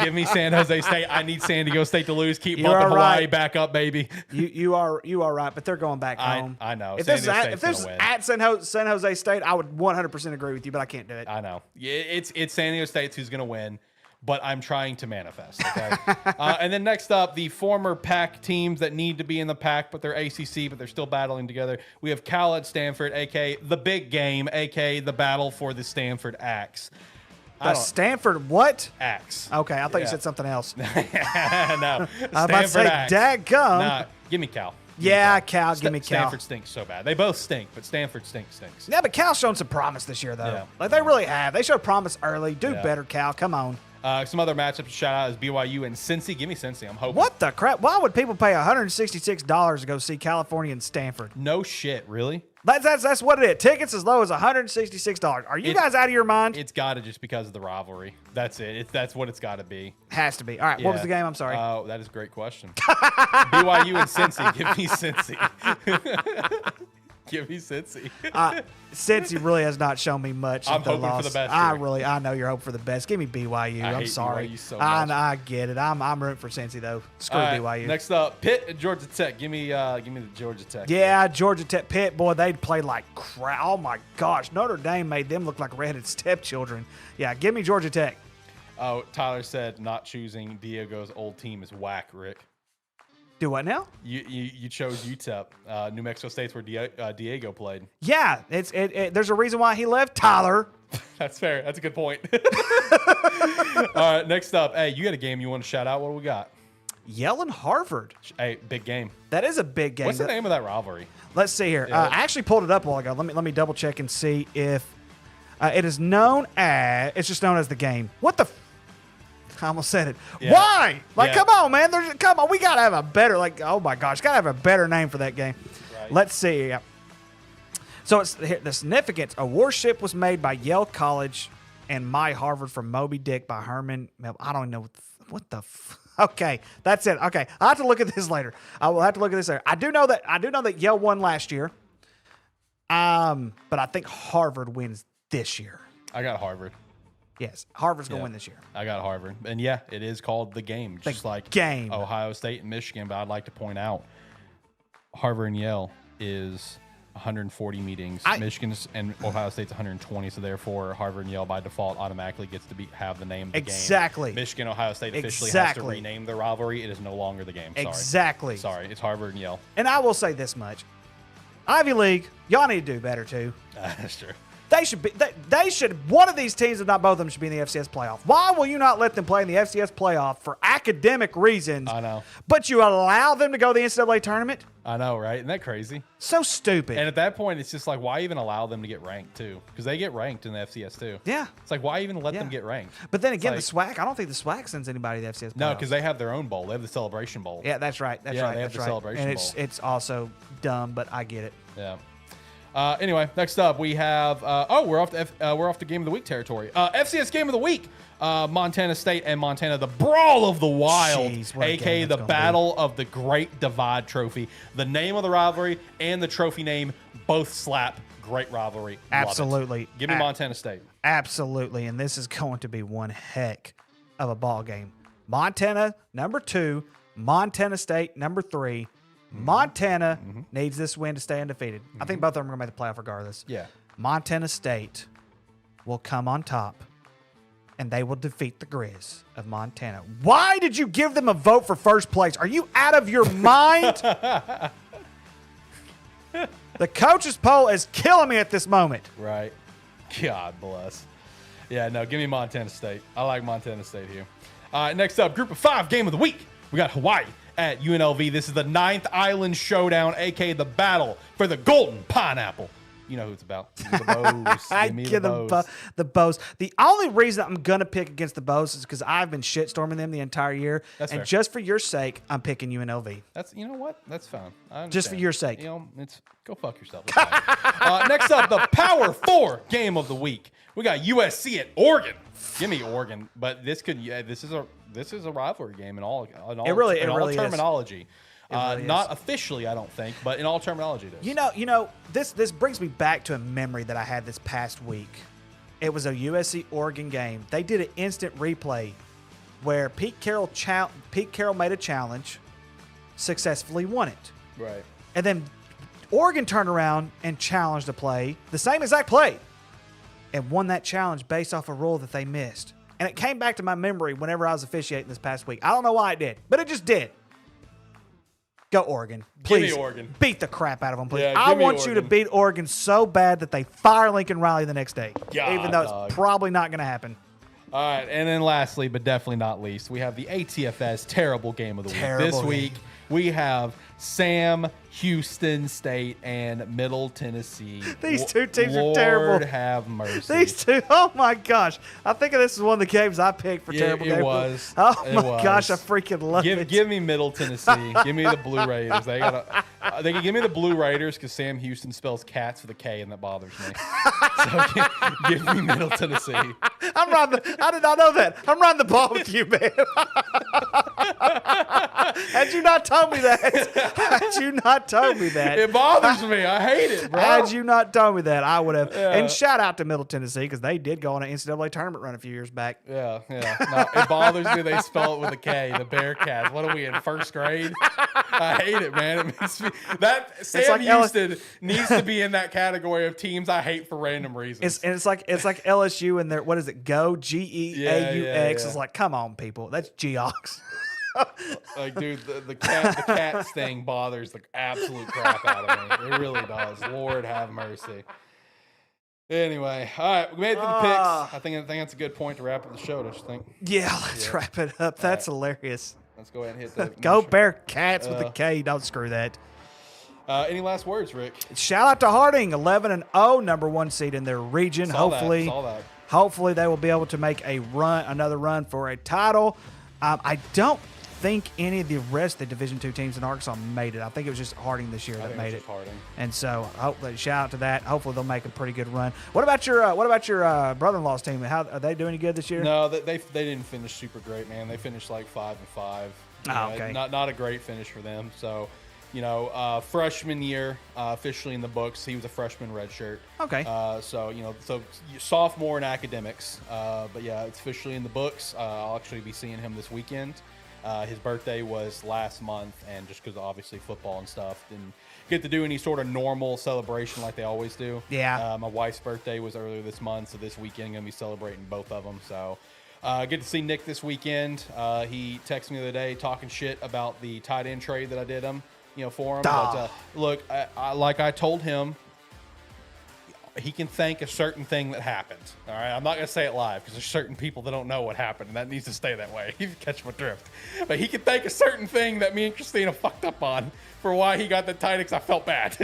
Give me San Jose State. I need San Diego State to lose. Keep bumping Hawaii back up, baby. You are right, but they're going back home. I know. If this is at San Jose State, I would 100% agree with you, but I can't do it. I know. It's San Diego State who's going to win, but I'm trying to manifest. Okay. And then next up, the former Pac teams that need to be in the Pac, but they're ACC, but they're still battling together. We have Cal at Stanford, aka the big game, aka the battle for the Stanford Axe. The Stanford what? Axe. Okay, I thought you said something else. No. I was about to say, daggum. Nah, give me Cal. Give me Cal. Stanford stinks so bad. They both stink, but Stanford stinks. Yeah, but Cal's shown some promise this year, though. Yeah. Like, they really have. They showed promise early. Do better, Cal. Come on. Some other matchups to shout out is BYU and Cincy. Give me Cincy. I'm hoping. What the crap? Why would people pay $166 to go see California and Stanford? No shit, really? That's what it is. Tickets as low as $166. Are you guys out of your mind? It's got to just because of the rivalry. That's it. That's what it's got to be. Has to be. All right. What was the game? I'm sorry. Oh, that is a great question. BYU and Cincy. Give me Cincy. Give me Cincy. Cincy really has not shown me much. I'm hoping for the best. I know you're hoping for the best. Give me BYU. I'm sorry. BYU so much. I get it. I'm rooting for Cincy though. Screw BYU. Next up, Pitt and Georgia Tech. Give me the Georgia Tech. Yeah, Georgia Tech. Pitt, boy, they'd play like crap. Oh my gosh, Notre Dame made them look like redheaded stepchildren. Yeah, give me Georgia Tech. Oh, Tyler said not choosing Diego's old team is whack, Rick. Do what now? You chose UTEP. New Mexico State's where Diego played. Yeah, there's a reason why he left, Tyler. That's fair. That's a good point. All right, next up. Hey, you got a game you want to shout out? What do we got? Yale and Harvard. Hey, big game. That is a big game. What's the name of that rivalry? Let's see here. I actually pulled it up a while ago. Let me double check and see if it is known as. It's just known as the game. What the. I almost said it. Yeah. Why? Come on, man. Come on. We got to have a better, oh, my gosh. Got to have a better name for that game. Right. Let's see. So it's the significance. A warship was made by Yale College and My Harvard from Moby Dick by Herman. I don't know. What the Okay, that's it. Okay, I'll have to look at this later. I will have to look at this later. I do know that Yale won last year. But I think Harvard wins this year. I got Harvard. Yes, Harvard's going to win this year. I got Harvard. And yeah, it is called the game, just like Ohio State and Michigan. But I'd like to point out Harvard and Yale is 140 meetings. Michigan's and Ohio State's 120. So therefore, Harvard and Yale by default automatically gets to have the name of the game. Exactly. Michigan, Ohio State officially has to rename the rivalry. It is no longer the game. Sorry. Exactly. Sorry, it's Harvard and Yale. And I will say this much. Ivy League, y'all need to do better too. That's true. They should be. They should. One of these teams, if not both of them, should be in the FCS playoff. Why will you not let them play in the FCS playoff for academic reasons? I know. But you allow them to go to the NCAA tournament? I know, right? Isn't that crazy? So stupid. And at that point, it's just like, why even allow them to get ranked too? Because they get ranked in the FCS too. Yeah. It's like, why even let them get ranked? But then again, the SWAC. I don't think the SWAC sends anybody to the FCS playoff. No, because they have their own bowl. They have the Celebration Bowl. Yeah, that's right. That's right. They have the Celebration Bowl. And it's also dumb, but I get it. Yeah. Anyway, next up we have we're off to Game of the Week territory. FCS Game of the Week, Montana State and Montana, the Brawl of the Wild, aka the Battle of the Great Divide Trophy. The name of the rivalry and the trophy name both slap. Great rivalry. Absolutely. Give me Montana State. Absolutely, and this is going to be one heck of a ball game. Montana number 2, Montana State number 3. Montana needs this win to stay undefeated. I think both of them are going to make the playoff regardless. Yeah. Montana State will come on top, and they will defeat the Grizz of Montana. Why did you give them a vote for first place? Are you out of your mind? The coaches poll is killing me at this moment. Right. God bless. Yeah, no, give me Montana State. I like Montana State here. Next up, Group of 5 game of the week. We got Hawaii at UNLV. This is the 9th Island Showdown, a.k.a. the battle for the Golden Pineapple. You know who it's about. Give me the Bows. Give me the Bows. The Bows. The only reason I'm going to pick against the Bows is because I've been shitstorming them the entire year. That's fair. Just for your sake, I'm picking UNLV. You know what? That's fine. I understand. Just for your sake. You know, go fuck yourself. Next up, the Power 4 game of the week. We got USC at Oregon. Give me Oregon, but this is a rivalry game in all terminology. Not officially, I don't think, but in all terminology, it is. You know, this brings me back to a memory that I had this past week. It was a USC Oregon game. They did an instant replay where Pete Carroll made a challenge, successfully won it. Right. And then Oregon turned around and challenged a play, the same exact play, and won that challenge based off a rule that they missed. And it came back to my memory whenever I was officiating this past week. I don't know why it did, but it just did. Go Oregon. Please. Give me Oregon. Beat the crap out of them, please. Yeah, I want you to beat Oregon so bad that they fire Lincoln Riley the next day. God, even though it's probably not going to happen. All right, and then lastly, but definitely not least, we have the ATFS terrible game of the week. This week, we have Sam Houston State and Middle Tennessee. These two teams are terrible. Lord have mercy. These two, oh my gosh. I think this is one of the games I picked for terrible games. It was. Oh my gosh, I freaking love it. Give me Middle Tennessee. Give me the Blue Raiders. They can give me the Blue Raiders because Sam Houston spells cats with a K, and that bothers me. So give me Middle Tennessee. I did not know that. I'm running the ball with you, man. Had you not told me that, it bothers me. I hate it, bro. Had you not told me that, I would have. Yeah. And shout out to Middle Tennessee because they did go on an NCAA tournament run a few years back. Yeah. No, it bothers me they spell it with a K, the Bearcats. What are we in first grade? I hate it, man. It makes me, Sam Houston needs to be in that category of teams I hate for random reasons. It's like LSU and their what is it? Go GEAUX. Yeah. It's like, come on, people. That's Geox. Like, dude, the cats thing bothers the absolute crap out of me. It really does. Lord have mercy. Anyway, all right, we made it to the picks. I think that's a good point to wrap up the show, don't you think? Yeah, let's wrap it up. That's hilarious. Let's go ahead and hit the Go Bearcats with a K. Don't screw that. Any last words, Rick? Shout out to Harding, 11-0, #1 seed in their region. Saw that. Hopefully they will be able to make another run for a title. I don't think any of the rest of the Division II teams in Arkansas made it. I think it was just Harding this year that made it. Harding. And so, shout out to that. Hopefully, they'll make a pretty good run. What about your brother-in-law's team? How are they doing? Any good this year? No, they didn't finish super great, man. They finished like 5-5. Okay. Not a great finish for them. So, freshman year officially in the books. He was a freshman redshirt. Okay. So sophomore in academics. But yeah, it's officially in the books. I'll actually be seeing him this weekend. His birthday was last month, and just because obviously football and stuff, didn't get to do any sort of normal celebration like they always do. Yeah. My wife's birthday was earlier this month, so this weekend I'm going to be celebrating both of them. So get to see Nick this weekend. He texted me the other day talking shit about the tight end trade that I did him, for him. But look, like I told him, he can thank a certain thing that happened. All right, I'm not going to say it live because there's certain people that don't know what happened, and that needs to stay that way. You catch my drift. But he can thank a certain thing that me and Christina fucked up on for why he got the tight end because I felt bad.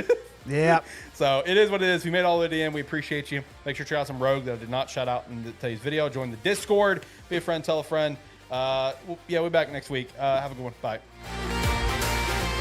Yeah. So it is what it is. We made all the way to the end. We appreciate you. Make sure to check out some Rogue that I did not shout out in today's video. Join the Discord. Be a friend. Tell a friend. We'll be back next week. Have a good one. Bye.